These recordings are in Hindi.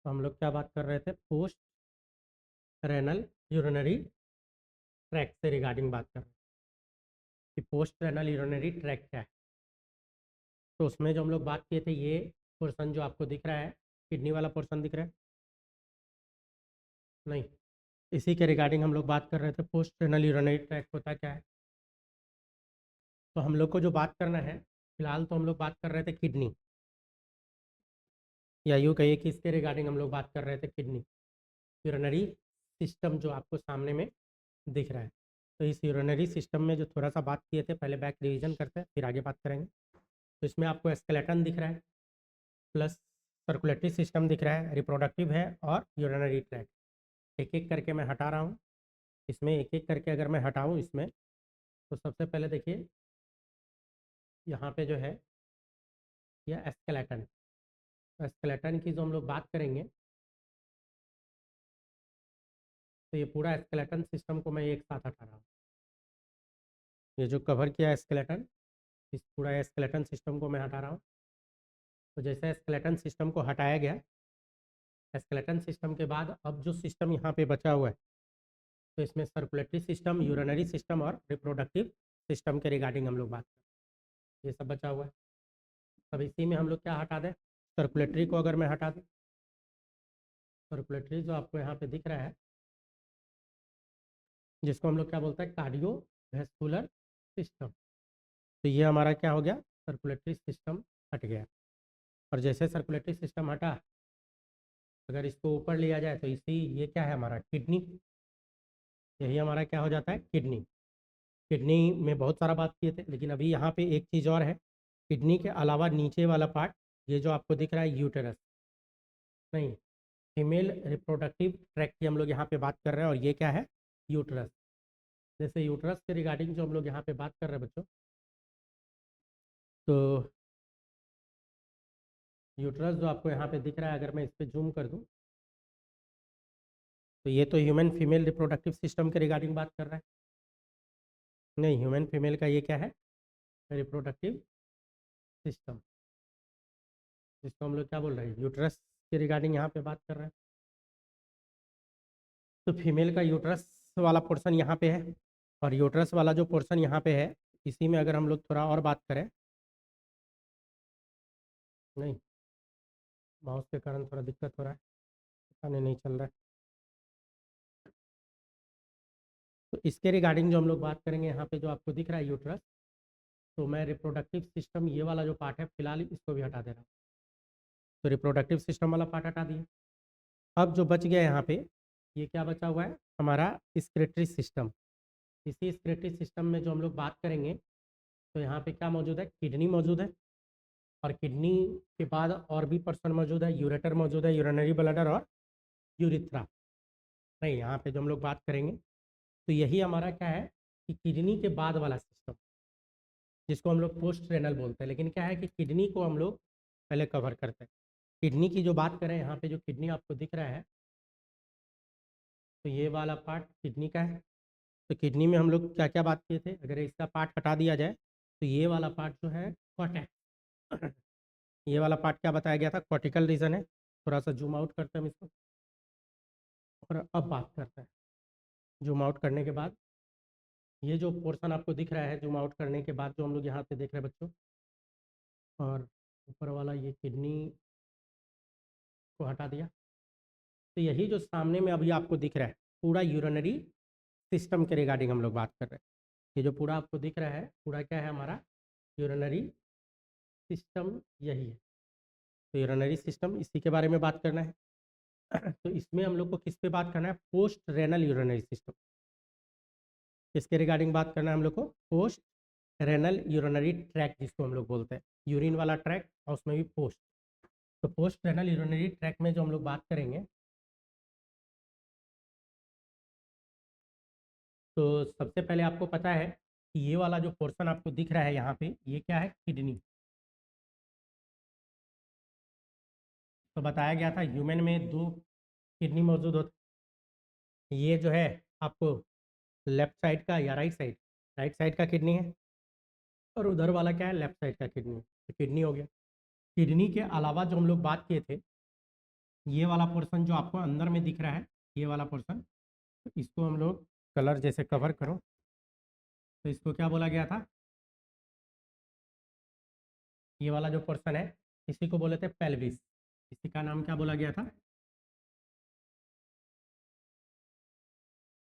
तो हम लोग क्या बात कर रहे थे, पोस्ट रेनल यूरिनरी ट्रैक से रिगार्डिंग बात कर रहे थे कि पोस्ट रेनल यूरिनरी ट्रैक क्या है। तो उसमें जो हम लोग बात किए थे, ये पोर्शन जो आपको दिख रहा है, किडनी वाला पोर्शन दिख रहा है नहीं, इसी के रिगार्डिंग हम लोग बात कर रहे थे पोस्ट रेनल यूरिनरी ट्रैक होता क्या है। तो हम लोग को जो बात करना है फिलहाल, तो हम लोग बात कर रहे थे किडनी, या यूँ कहिए कि इसके रिगार्डिंग हम लोग बात कर रहे थे किडनी यूरिनरी सिस्टम जो आपको सामने में दिख रहा है। तो इस यूरिनरी सिस्टम में जो थोड़ा सा बात किए थे, पहले बैक रिवीजन करते हैं फिर आगे बात करेंगे। तो इसमें आपको स्केलेटन दिख रहा है, प्लस सर्कुलेटरी सिस्टम दिख रहा है, रिप्रोडक्टिव है और यूरिनरी ट्रैक। एक एक करके मैं हटा रहा हूँ इसमें, एक एक करके अगर मैं हटाऊँ इसमें, तो सबसे पहले देखिए यहाँ पे जो है यह स्केलेटन। तो स्केलेटन की जो हम लोग बात करेंगे, तो ये पूरा स्केलेटन सिस्टम को मैं एक साथ हटा रहा हूँ। ये जो कवर किया है स्केलेटन, इस पूरा स्केलेटन सिस्टम को मैं हटा रहा हूँ। तो जैसे स्केलेटन सिस्टम को हटाया गया, स्केलेटन सिस्टम के बाद अब जो सिस्टम यहाँ पे बचा हुआ है, तो इसमें सर्कुलेटरी सिस्टम, यूरिनरी सिस्टम और रिप्रोडक्टिव सिस्टम के रिगार्डिंग हम लोग बात करें। ये सब बचा हुआ है। अब इसी में हम लोग क्या हटा दें, सर्कुलेटरी को अगर मैं हटा दूँ, सर्कुलेटरी जो आपको यहाँ पे दिख रहा है, जिसको हम लोग क्या बोलते हैं, कार्डियो वेस्कुलर सिस्टम। तो ये हमारा क्या हो गया, सर्कुलेटरी सिस्टम हट गया। और जैसे सर्कुलेटरी सिस्टम हटा, अगर इसको ऊपर लिया जाए तो इसी ये क्या है हमारा, किडनी। यही हमारा क्या हो जाता है, किडनी। किडनी में बहुत सारा बात किए थे, लेकिन अभी यहाँ पे एक चीज़ और है, किडनी के अलावा नीचे वाला पार्ट, ये जो आपको दिख रहा है यूटेरस, नहीं, फीमेल रिप्रोडक्टिव ट्रैक की हम लोग यहाँ पे बात कर रहे हैं, और ये क्या है, यूटरस। जैसे यूटरस के रिगार्डिंग जो हम लोग यहाँ पे बात कर रहे हैं बच्चों, तो यूटरस जो आपको यहाँ पे दिख रहा है, अगर मैं इस पर जूम कर दूँ, तो ये तो ह्यूमन फीमेल रिप्रोडक्टिव सिस्टम के रिगार्डिंग बात कर रहा है। नहीं, ह्यूमन फीमेल का ये क्या है, रिप्रोडक्टिव सिस्टम, जिसको हम लोग क्या बोल रहे हैं, यूटरस के रिगार्डिंग यहाँ पे बात कर रहे हैं। तो फीमेल का यूटरस वाला पोर्शन यहाँ पे है, और यूटरस वाला जो पोर्शन यहाँ पे है, इसी में अगर हम लोग थोड़ा और बात करें, नहीं, माउस के कारण थोड़ा दिक्कत हो रहा है, पता नहीं चल रहा है। तो इसके रिगार्डिंग जो हम लोग बात करेंगे, यहाँ पे जो आपको दिख रहा है यूटरस, तो मैं रिप्रोडक्टिव सिस्टम ये वाला जो पार्ट है, फिलहाल इसको भी हटा दे रहा हूँ। तो रिप्रोडक्टिव सिस्टम वाला पार्ट हटा दिया। अब जो बच गया यहाँ पे, ये क्या बचा हुआ है, हमारा स्क्रेटरी सिस्टम। इसी स्क्रेटरी सिस्टम में जो हम लोग बात करेंगे, तो यहाँ पे क्या मौजूद है, किडनी मौजूद है, और किडनी के बाद और भी पर्सन मौजूद है, यूरेटर मौजूद है, यूरिनरी ब्लैडर और यूरिथ्रा। नहीं, यहाँ पे जो हम लोग बात करेंगे, तो यही हमारा क्या है कि किडनी के बाद वाला सिस्टम, जिसको हम लोग पोस्ट रेनल बोलते हैं। लेकिन क्या है कि किडनी को हम लोग पहले कवर करते हैं। किडनी की जो बात करें, यहाँ पे जो किडनी आपको दिख रहा है, तो ये वाला पार्ट किडनी का है। तो किडनी में हम लोग क्या क्या बात किए थे, अगर इसका पार्ट हटा दिया जाए, तो ये वाला पार्ट जो है कॉर्टेक्स, ये वाला पार्ट क्या बताया गया था, कॉर्टिकल रीजन है। थोड़ा सा जूम आउट करते हैं हम इसको, और अब बात करते हैं। जूम आउट करने के बाद ये जो पोर्शन आपको दिख रहा है, जूम आउट करने के बाद जो हम लोग यहाँ पे देख रहे हैं बच्चों, और ऊपर वाला ये किडनी को हटा दिया, तो यही जो सामने में अभी आपको दिख रहा है, पूरा यूरिनरी सिस्टम के रिगार्डिंग हम लोग बात कर रहे हैं। ये जो पूरा आपको दिख रहा है, पूरा क्या है हमारा, यूरिनरी सिस्टम यही है। तो यूरिनरी सिस्टम, इसी के बारे में बात करना है। तो इसमें हम लोग को किस पे बात करना है, पोस्ट रेनल यूरिनरी सिस्टम। इसके रिगार्डिंग बात करना है हम लोग को, पोस्ट रेनल यूरिनरी ट्रैक, जिसको हम लोग बोलते हैं, यूरिन वाला ट्रैक और उसमें भी पोस्ट। तो पोस्ट रेनल यूरिनरी ट्रैक में जो हम लोग बात करेंगे, तो सबसे पहले आपको पता है कि ये वाला जो पोर्शन आपको दिख रहा है यहाँ पे, ये क्या है, किडनी। तो बताया गया था ह्यूमन में दो किडनी मौजूद होती, ये जो है आपको लेफ्ट साइड का या राइट साइड का किडनी है, और उधर वाला क्या है, लेफ्ट साइड का किडनी है। तो किडनी हो गया। किडनी के अलावा जो हम लोग बात किए थे, ये वाला पोर्शन जो आपको अंदर में दिख रहा है, ये वाला पोर्शन, तो इसको हम लोग कलर जैसे कवर करो, तो इसको क्या बोला गया था? ये वाला जो पोर्शन है इसी को बोले थे पेल्विस। इसी का नाम क्या बोला गया था?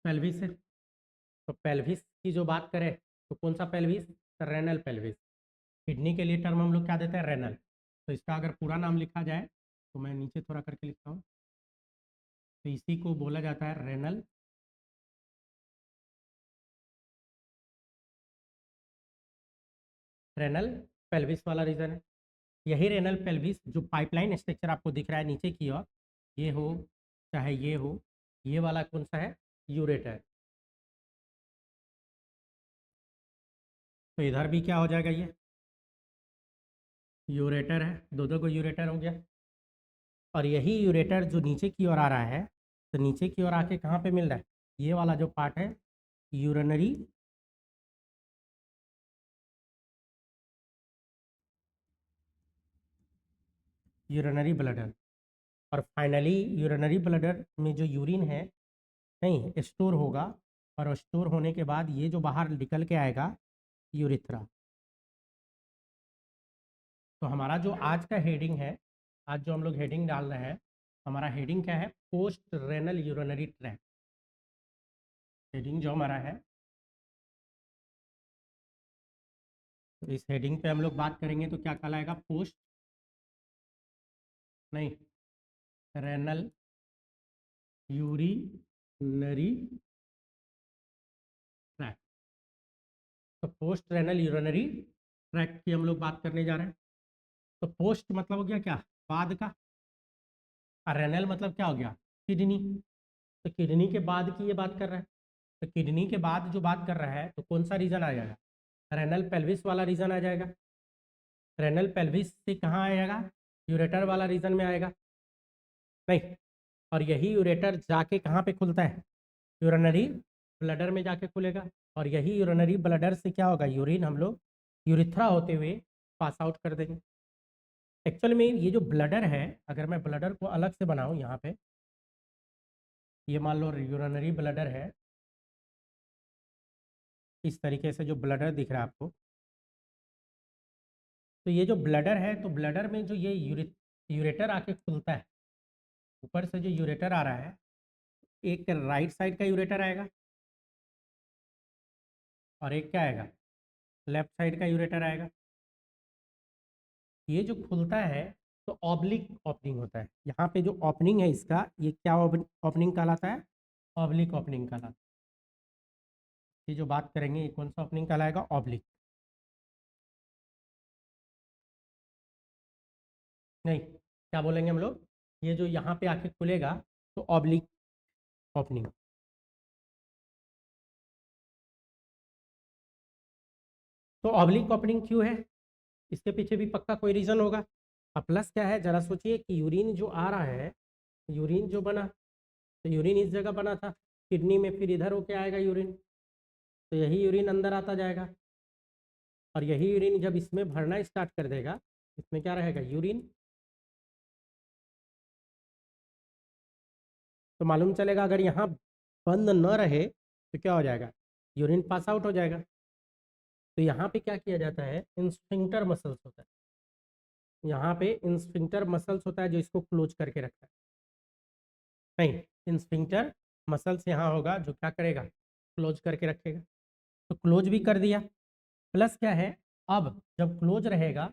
पेल्विस है। तो पेल्विस की जो बात करें तो कौन सा पेल्विस? Renal pelvis. किडनी के लिए टर्म हम लोग क्या देते हैं? रेनल। तो इसका अगर पूरा नाम लिखा जाए तो मैं नीचे थोड़ा करके लिखता हूँ, तो इसी को बोला जाता है रेनल रेनल पेल्विस वाला रीजन है। यही रेनल पेल्विस जो पाइपलाइन स्ट्रक्चर आपको दिख रहा है नीचे की ओर, ये हो चाहे ये हो, ये वाला कौन सा है? यूरेटर। तो इधर भी क्या हो जाएगा? ये यूरेटर है, दो दो को यूरेटर हो गया। और यही यूरेटर जो नीचे की ओर आ रहा है, तो नीचे की ओर आके कहाँ पे मिल रहा है? ये वाला जो पार्ट है यूरिनरी यूरिनरी ब्लडर। और फाइनली यूरिनरी ब्लडर में जो यूरिन है नहीं स्टोर होगा, और स्टोर होने के बाद ये जो बाहर निकल के आएगा यूरिथ्रा। तो हमारा जो आज का हेडिंग है, आज जो हम लोग हेडिंग डाल रहे हैं, हमारा हेडिंग क्या है? Post renal urinary tract. Heading जो हमारा है, तो इस हेडिंग पे हम लोग बात करेंगे तो क्या कहलाएगा? पोस्ट नहीं रेनल यूरिनरी ट्रैक्ट। तो पोस्ट रेनल यूरिनरी ट्रैक्ट की हम लोग बात करने जा रहे हैं। तो पोस्ट मतलब हो गया क्या? बाद का। और रेनल मतलब क्या हो गया? किडनी। तो किडनी के बाद की ये बात कर रहा है, तो किडनी के बाद जो बात कर रहा है तो कौन सा रीजन आ जाएगा? रेनल पेल्विस वाला रीजन आ जाएगा। रेनल पेल्विस से कहाँ आएगा? यूरेटर वाला रीजन में आएगा नहीं। और यही यूरेटर जाके कहाँ पे खुलता है? यूरिनरी ब्लडर में जाके खुलेगा। और यही यूरिनरी ब्लडर से क्या होगा? यूरिन हम लोग यूरिथ्रा होते हुए पास आउट कर देंगे। एक्चुअल में ये जो ब्लडर है, अगर मैं ब्लडर को अलग से बनाऊं यहाँ पे, ये मान लो यूरिनरी ब्लडर है, इस तरीके से जो ब्लडर दिख रहा है आपको, तो ये जो ब्लडर है, तो ब्लडर में जो ये यूरेटर आके खुलता है, ऊपर से जो यूरेटर आ रहा है, एक राइट साइड का यूरेटर आएगा और एक क्या आएगा? लेफ्ट साइड का यूरेटर आएगा। ये जो खुलता है तो ऑब्लिक ओपनिंग होता है। यहाँ पे जो ओपनिंग है इसका, ये क्या ओपनिंग कहलाता है? ऑब्लिक ओपनिंग कहलाता है। ये जो बात करेंगे ये कौन सा ओपनिंग कहलाएगा? ऑब्लिक। नहीं, क्या बोलेंगे हम लोग? ये जो यहाँ पे आके खुलेगा तो ऑब्लिक ओपनिंग। तो ऑब्लिक ओपनिंग क्यों है? इसके पीछे भी पक्का कोई रीज़न होगा। अब प्लस क्या है, जरा सोचिए कि यूरिन जो आ रहा है, यूरिन जो बना, तो यूरिन इस जगह बना था किडनी में, फिर इधर होके आएगा यूरिन, तो यही यूरिन अंदर आता जाएगा। और यही यूरिन जब इसमें भरना स्टार्ट कर देगा, इसमें क्या रहेगा? यूरिन। तो मालूम चलेगा अगर यहाँ बंद न रहे तो क्या हो जाएगा? यूरिन पास आउट हो जाएगा। तो यहाँ पे क्या किया जाता है? इंस्फिंक्टर मसल्स होता है, यहाँ पे इंस्फिंक्टर मसल्स होता है जो इसको क्लोज करके रखता है। नहीं, इंस्फिंक्टर मसल्स यहाँ होगा जो क्या करेगा? क्लोज करके रखेगा। तो क्लोज भी कर दिया। प्लस क्या है, अब जब क्लोज रहेगा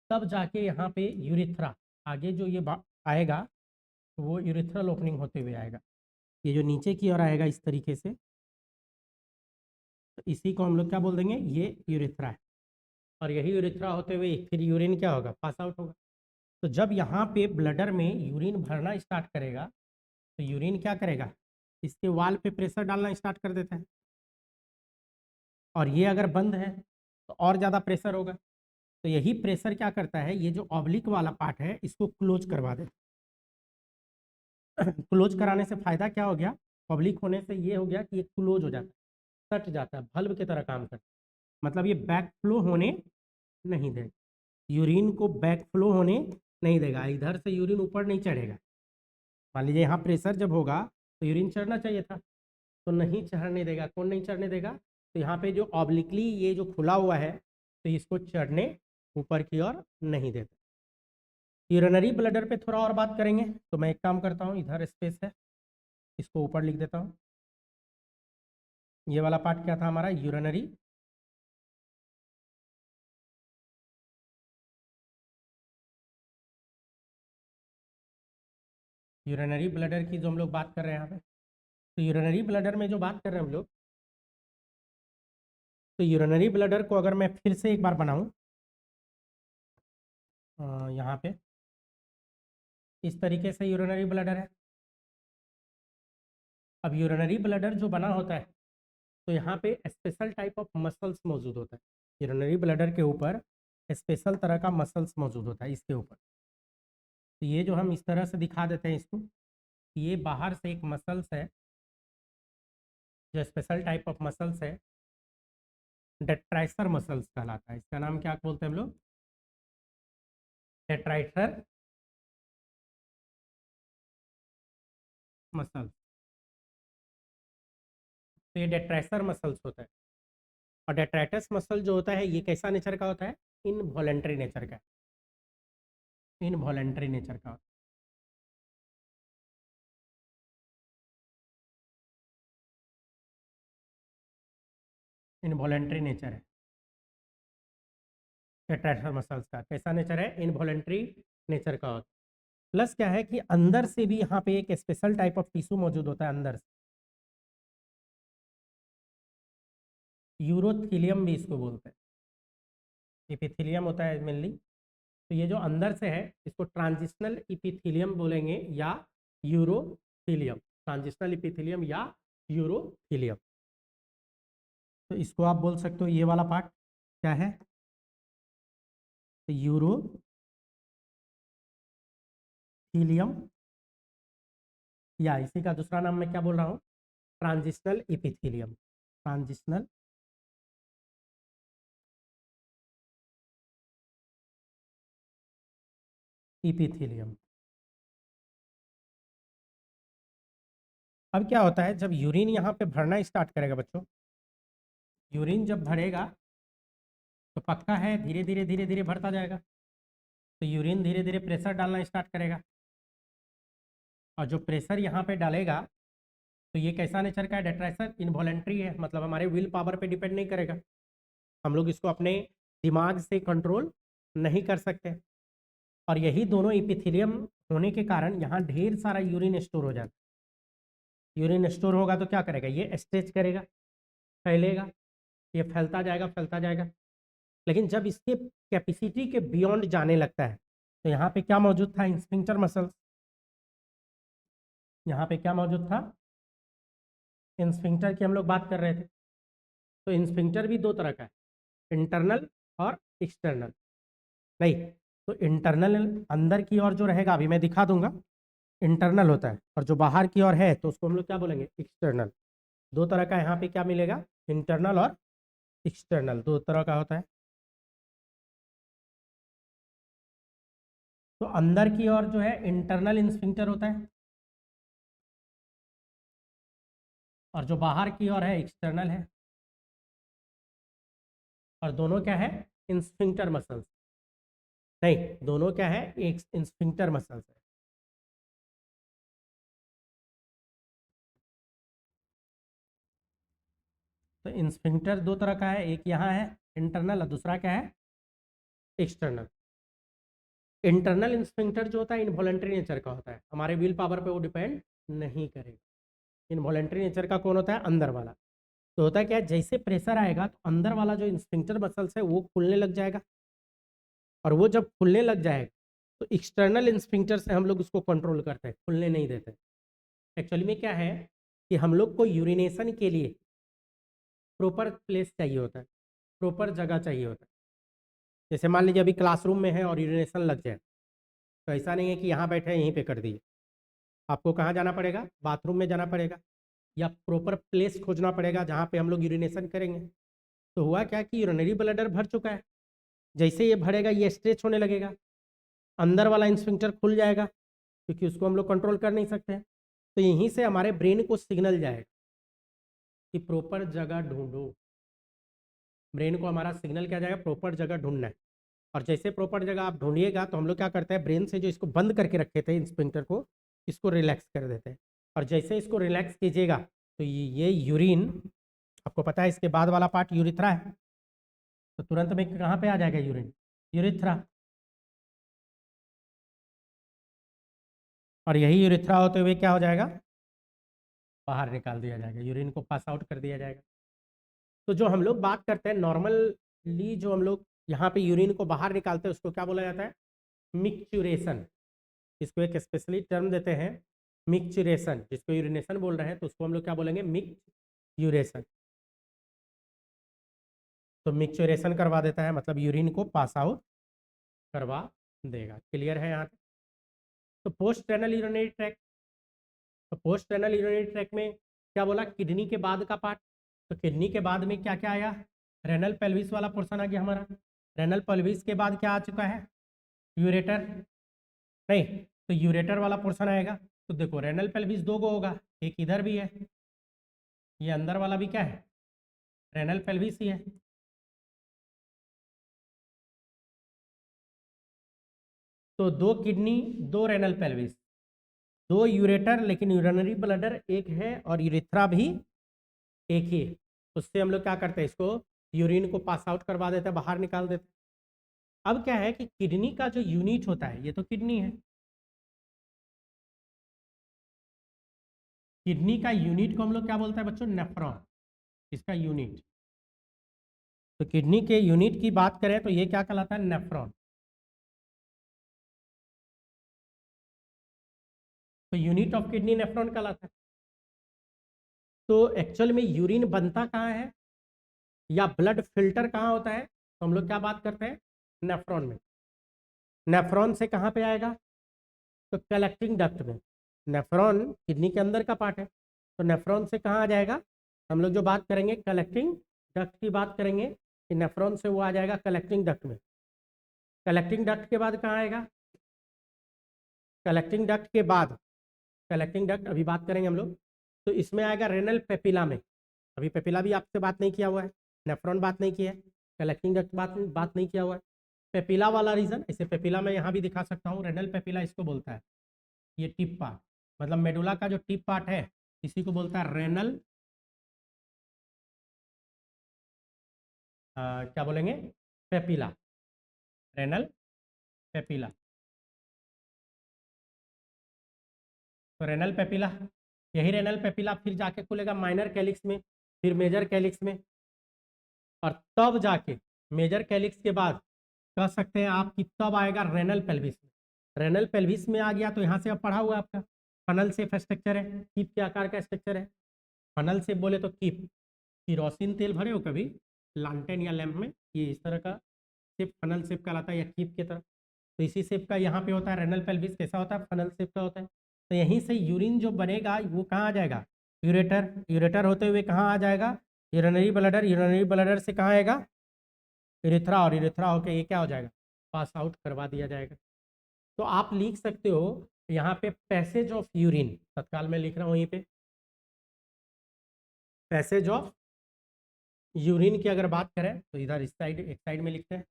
तब जाके यहाँ पे यूरिथ्रा, आगे जो ये आएगा तो वो यूरिथ्रल ओपनिंग होते हुए आएगा। ये जो नीचे की ओर आएगा इस तरीके से, तो इसी को हम लोग क्या बोल देंगे? ये यूरिथ्रा है। और यही यूरिथ्रा होते हुए फिर यूरिन क्या होगा? पास आउट होगा। तो जब यहाँ पे ब्लडर में यूरिन भरना स्टार्ट करेगा तो यूरिन क्या करेगा? इसके वाल पे प्रेशर डालना स्टार्ट कर देता है। और ये अगर बंद है तो और ज़्यादा प्रेशर होगा। तो यही प्रेशर क्या करता है? ये जो ऑब्लिक वाला पार्ट है इसको क्लोज करवा देता है। क्लोज कराने से फ़ायदा क्या हो गया? ऑब्लिक होने से ये हो गया कि ये क्लोज हो जाता है, कट जाता है, बल्ब की तरह काम करता है। मतलब ये बैक फ्लो होने नहीं देगा, यूरिन को बैक फ्लो होने नहीं देगा, इधर से यूरिन ऊपर नहीं चढ़ेगा। मान लीजिए यहाँ प्रेशर जब होगा तो यूरिन चढ़ना चाहिए था, तो नहीं चढ़ने देगा। कौन नहीं चढ़ने देगा? तो यहाँ पे जो ऑब्लिकली ये जो खुला हुआ है तो इसको चढ़ने ऊपर की ओर नहीं देता। यूरिनरी ब्लडर पे थोड़ा और बात करेंगे, तो मैं एक काम करता हूँ, इधर स्पेस है, इसको ऊपर लिख देता हूँ। ये वाला पार्ट क्या था हमारा? यूरिनरी यूरिनरी ब्लडर की जो हम लोग बात कर रहे हैं यहाँ पे, तो यूरिनरी ब्लडर में जो बात कर रहे हैं हम लोग, तो यूरिनरी ब्लडर को अगर मैं फिर से एक बार बनाऊं यहाँ पे, इस तरीके से यूरिनरी ब्लडर है। अब यूरिनरी ब्लडर जो बना होता है तो यहाँ पे स्पेशल टाइप ऑफ मसल्स मौजूद होता है। यूरिनरी ब्लडर के ऊपर स्पेशल तरह का मसल्स मौजूद होता है इसके ऊपर। तो ये जो हम इस तरह से दिखा देते हैं इसको, ये बाहर से एक मसल्स है जो स्पेशल टाइप ऑफ मसल्स है, डेट्राइसर मसल्स कहलाता है। इसका नाम क्या बोलते हैं हम लोग? डेट्राइसर मसल्स। तो ये डेट्राइसर मसल्स होता है। और डेट्राइटस मसल जो होता है ये कैसा नेचर का होता है? इनवॉलेंट्री नेचर का, इनवॉलेंट्री नेचर का होता है, इनवॉलेंट्री नेचर है डेट्राइटस मसल्स का। कैसा नेचर है? इनवॉलेंट्री नेचर का होता है। प्लस क्या है कि अंदर से भी यहाँ पे एक स्पेशल टाइप ऑफ टिश्यू मौजूद होता है अंदर से, यूरोथीलियम भी इसको बोलते हैं। इपिथीलियम होता है मेनली। तो ये जो अंदर से है इसको ट्रांजिशनल इपिथीलियम बोलेंगे या यूरोथीलियम, ट्रांजिशनल इपिथीलियम या यूरोथीलियम। तो इसको आप बोल सकते हो ये वाला पार्ट क्या है? यूरोथीलियम, या इसी का दूसरा नाम मैं क्या बोल रहा हूँ? Transitional epithelium, transitional epithelium. अब क्या होता है जब यूरिन यहाँ पे भरना स्टार्ट करेगा बच्चों, यूरिन जब भरेगा तो पक्का है धीरे धीरे धीरे धीरे भरता जाएगा। तो यूरिन धीरे धीरे प्रेशर डालना स्टार्ट करेगा, और जो प्रेशर यहाँ पे डालेगा तो ये कैसा नेचर का है? डेट्राइसर इनवॉलेंट्री है, मतलब हमारे विल पावर पे डिपेंड नहीं करेगा। हम लोग इसको अपने दिमाग से कंट्रोल नहीं कर सकते। और यही दोनों इपिथीलियम होने के कारण यहाँ ढेर सारा यूरिन स्टोर हो जाता है। यूरिन स्टोर होगा तो क्या करेगा? ये स्ट्रेच करेगा, फैलेगा, ये फैलता जाएगा फैलता जाएगा। लेकिन जब इसके कैपेसिटी के बियॉन्ड जाने लगता है तो यहाँ पे क्या मौजूद था? Sphincter muscles. यहाँ पे क्या मौजूद था? स्फिंक्टर की हम लोग बात कर रहे थे। तो स्फिंक्टर भी दो तरह का है, इंटरनल और एक्सटर्नल। नहीं, तो इंटरनल अंदर की ओर जो रहेगा अभी मैं दिखा दूंगा, इंटरनल होता है, और जो बाहर की ओर है तो उसको हम लोग क्या बोलेंगे? एक्सटर्नल। दो तरह का यहाँ पे क्या मिलेगा? इंटरनल और एक्सटर्नल, दो तरह का होता है। तो अंदर की ओर जो है इंटरनल स्फिंक्टर होता है, और जो बाहर की ओर है एक्सटर्नल है। और दोनों क्या है? Sphincter muscles. नहीं, दोनों क्या है? एक स्फिंक्टर मसल्स है। तो स्फिंक्टर दो तरह का है, एक यहाँ है इंटरनल और दूसरा क्या है? एक्सटर्नल। इंटरनल स्फिंक्टर जो होता है इनवॉलेंट्री नेचर का होता है, हमारे विल पावर पे वो डिपेंड नहीं करेगा। इनवॉलेंट्री नेचर का कौन होता है? अंदर वाला। तो होता है क्या? जैसे प्रेशर आएगा तो अंदर वाला जो स्फिंक्टर मसल्स है वो खुलने लग जाएगा, और वो जब खुलने लग जाएगा तो एक्सटर्नल स्फिंक्टर से हम लोग उसको कंट्रोल करते हैं, खुलने नहीं देते। एक्चुअली में क्या है कि हम लोग को यूरिनेशन के लिए प्रॉपर प्लेस चाहिए होता है, प्रॉपर जगह चाहिए होता है। जैसे मान लीजिए अभी क्लासरूम में है और यूरिनेशन लग जाए, तो ऐसा नहीं है कि यहाँ बैठे यहीं पे कर दिए, आपको कहाँ जाना पड़ेगा? बाथरूम में जाना पड़ेगा, या प्रॉपर प्लेस खोजना पड़ेगा जहाँ पे हम लोग यूरिनेशन करेंगे। तो हुआ क्या कि यूरिनरी ब्लैडर भर चुका है, जैसे ये भरेगा ये स्ट्रेच होने लगेगा, अंदर वाला इंस्फिंक्टर खुल जाएगा क्योंकि उसको हम लोग कंट्रोल कर नहीं सकते हैं। तो यहीं से हमारे ब्रेन को सिग्नल जाएगा कि प्रॉपर जगह ढूंढो। ब्रेन को हमारा सिग्नल क्या जाएगा, प्रॉपर जगह ढूंढना है। और जैसे प्रॉपर जगह आप ढूंढिएगा तो हम लोग क्या करते हैं, ब्रेन से जो इसको बंद करके रखे थे इंस्फिंक्टर को, इसको रिलैक्स कर देते हैं। और जैसे इसको रिलैक्स कीजिएगा तो ये यूरिन, आपको पता है इसके बाद वाला पार्ट यूरिथ्रा है, तो तुरंत में कहाँ पे आ जाएगा यूरिन, यूरिथ्रा। और यही यूरिथ्रा होते हुए क्या हो जाएगा, बाहर निकाल दिया जाएगा, यूरिन को पास आउट कर दिया जाएगा। तो जो हम लोग बात करते हैं नॉर्मली, जो हम लोग यहाँ पे यूरिन को बाहर निकालते हैं उसको क्या बोला जाता है, मिक्चुरेशन। इसको एक स्पेशली टर्म देते हैं मिक्चुरेशन। जिसको यूरिनेशन बोल रहे हैं तो उसको हम लोग क्या बोलेंगे, मिक्चुरेशन। तो मिक्चुरेशन करवा देता है मतलब यूरिन को पास आउट करवा देगा। क्लियर है यहाँ तक? तो पोस्ट रेनल यूरिनरी ट्रैक्ट, तो पोस्ट रेनल यूरिनरी ट्रैक्ट में क्या बोला, किडनी के बाद का पार्ट। तो किडनी के बाद में क्या क्या आया, रेनल पेल्विस वाला पोर्शन आ गया हमारा। रेनल पेल्विस के बाद क्या आ चुका है, यूरेटर, नहीं तो यूरेटर वाला पोर्शन आएगा। तो देखो रेनल पेल्विस दो गो होगा, एक इधर भी है, ये अंदर वाला भी क्या है, रेनल पेल्विस ही है। तो दो किडनी, दो रेनल पेल्विस, दो यूरेटर, लेकिन यूरिनरी ब्लडर एक है और यूरिथ्रा भी एक ही है। उससे हम लोग क्या करते हैं, इसको यूरिन को पास आउट करवा देते हैं, बाहर निकाल देते हैं। अब क्या है कि किडनी का जो यूनिट होता है, ये तो किडनी है, किडनी का यूनिट को हम लोग क्या बोलते हैं बच्चों, नेफ्रॉन, इसका यूनिट। तो किडनी के यूनिट की बात करें तो ये क्या कहलाता है, नेफ्रॉन। तो यूनिट ऑफ किडनी नेफ्रॉन कहलाता है। तो एक्चुअल में यूरिन बनता कहाँ है या ब्लड फिल्टर कहाँ होता है, तो हम लोग क्या बात करते हैं, नेफ्रॉन में। नेफ्रॉन से कहाँ पे आएगा, तो कलेक्टिंग डक्ट में। नेफ्रॉन किडनी के अंदर का पार्ट है, तो नेफ्रॉन से कहाँ आ जाएगा, हम लोग जो बात करेंगे कलेक्टिंग डक्ट की बात करेंगे कि नेफ्रॉन से वो आ जाएगा कलेक्टिंग डक्ट में। कलेक्टिंग डक्ट के बाद कहाँ आएगा, कलेक्टिंग डक्ट के बाद, कलेक्टिंग डक्ट अभी बात करेंगे हम लोग, तो इसमें आएगा रेनल पेपिला में। अभी पेपिला भी आपसे बात नहीं किया हुआ है, नेफ्रॉन बात नहीं किया है, कलेक्टिंग डक्ट बात नहीं किया हुआ है। पेपिला वाला रीजन, इसे पेपिला मैं यहाँ भी दिखा सकता हूँ, रेनल पेपिला इसको बोलता है। ये टिप पार्ट, मतलब मेडुला का जो टिप पार्ट है इसी को बोलता है रेनल, क्या बोलेंगे, पेपिला, रेनल पेपिला। तो रेनल पेपिला, यही रेनल पेपिला फिर जाके खुलेगा माइनर कैलिक्स में, फिर मेजर कैलिक्स में, और तब जाके मेजर कैलिक्स के बाद कह सकते हैं आप कि तब आएगा रेनल पेल्विस में। रेनल पेल्विस में आ गया तो यहाँ से अब पढ़ा हुआ आपका फनल शेप स्ट्रक्चर है, कीप के आकार का स्ट्रक्चर है। फनल शेप बोले तो कीप, किरोसिन तेल भरे हो कभी लालटेन या लैंप में, ये इस तरह का शेप फनल शेप कहलाता है, या कीप की तरह। तो इसी शेप का यहाँ पे होता है रेनल पेल्विस, कैसा होता है, फनल शेप का होता है। तो यहीं से यूरिन जो बनेगा वो कहाँ आ जाएगा, यूरेटर, यूरेटर होते हुए कहाँ आ जाएगा, यूरिनरी ब्लडर, यूरिनरी ब्लडर से कहाँ आएगा, यूरेथ्रा, और यूरेथ्रा होके ये क्या हो जाएगा, पास आउट करवा दिया जाएगा। तो आप लिख सकते हो यहाँ पे पैसेज ऑफ यूरिन, तत्काल में लिख रहा हूँ यहीं पे, पैसेज ऑफ यूरिन की अगर बात करें तो इधर इस साइड, एक साइड में लिखते हैं,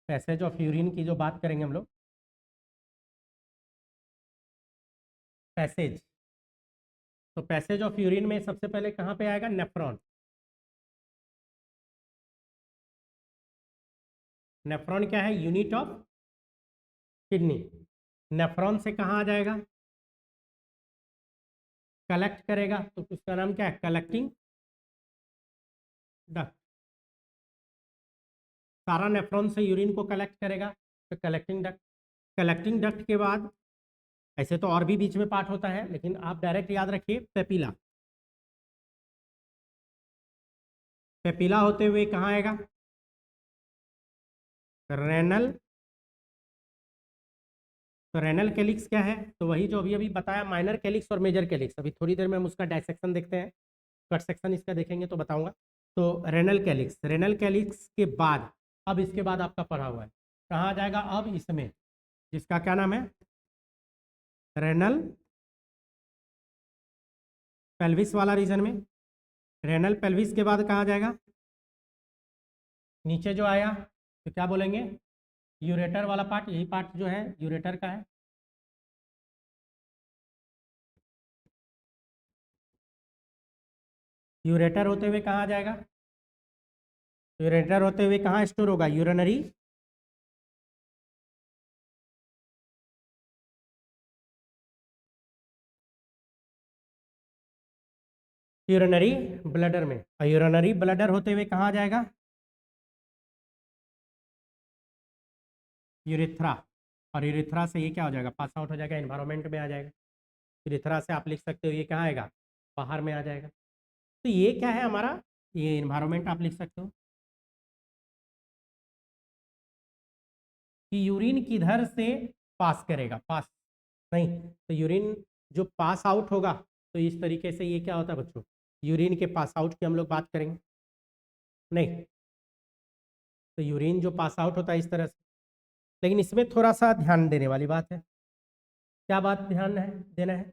पैसेज ऑफ यूरिन की जो बात करेंगे हम लोग, पैसेज, तो पैसेज ऑफ यूरिन में सबसे पहले कहाँ पे आएगा, नेफ्रॉन। नेफ्रॉन क्या है, यूनिट ऑफ किडनी। नेफ्रॉन से कहाँ आ जाएगा, कलेक्ट करेगा, तो उसका नाम क्या है, कलेक्टिंग डक्ट। सारा नेफ्रॉन से यूरिन को कलेक्ट करेगा, तो कलेक्टिंग डक्ट। कलेक्टिंग डक्ट के बाद, ऐसे तो और भी बीच में पार्ट होता है लेकिन आप डायरेक्ट याद रखिए पेपिला। पेपिला होते हुए कहाँ आएगा, रेनल। तो रेनल कैलिक्स क्या है, तो वही जो अभी अभी बताया, माइनर कैलिक्स और मेजर कैलिक्स। अभी थोड़ी देर में हम उसका डायसेक्शन देखते हैं, कट सेक्शन इसका देखेंगे तो बताऊंगा। तो रेनल कैलिक्स, रेनल कैलिक्स के बाद अब इसके बाद आपका पढ़ा हुआ है कहाँ आ जाएगा, अब इसमें जिसका क्या नाम है, रेनल पेल्विस वाला रीजन में। रेनल पेल्विस के बाद कहाँ जाएगा, नीचे जो आया तो क्या बोलेंगे, यूरेटर वाला पार्ट, यही पार्ट जो है यूरेटर का है। यूरेटर होते हुए कहाँ जाएगा, यूरेटर होते हुए कहाँ स्टोर होगा, यूरिनरी यूरिनरी ब्लडर में, और यूरिनरी ब्लडर होते हुए कहाँ जाएगा, यूरिथ्रा, और यूरिथ्रा से ये क्या हो जाएगा, पास आउट हो जाएगा, एनवायरमेंट में आ जाएगा। यूरिथ्रा से आप लिख सकते हो ये कहाँ आएगा, बाहर में आ जाएगा। तो ये क्या है हमारा, ये एनवायरमेंट आप लिख सकते हो कि यूरिन किधर से पास करेगा, पास नहीं, तो यूरिन जो पास आउट होगा, तो इस तरीके से ये क्या होता है बच्चों, यूरिन के पास आउट की हम लोग बात करेंगे नहीं, तो यूरिन जो पास आउट होता है इस तरह से। लेकिन इसमें थोड़ा सा ध्यान देने वाली बात है, क्या बात ध्यान है देना है,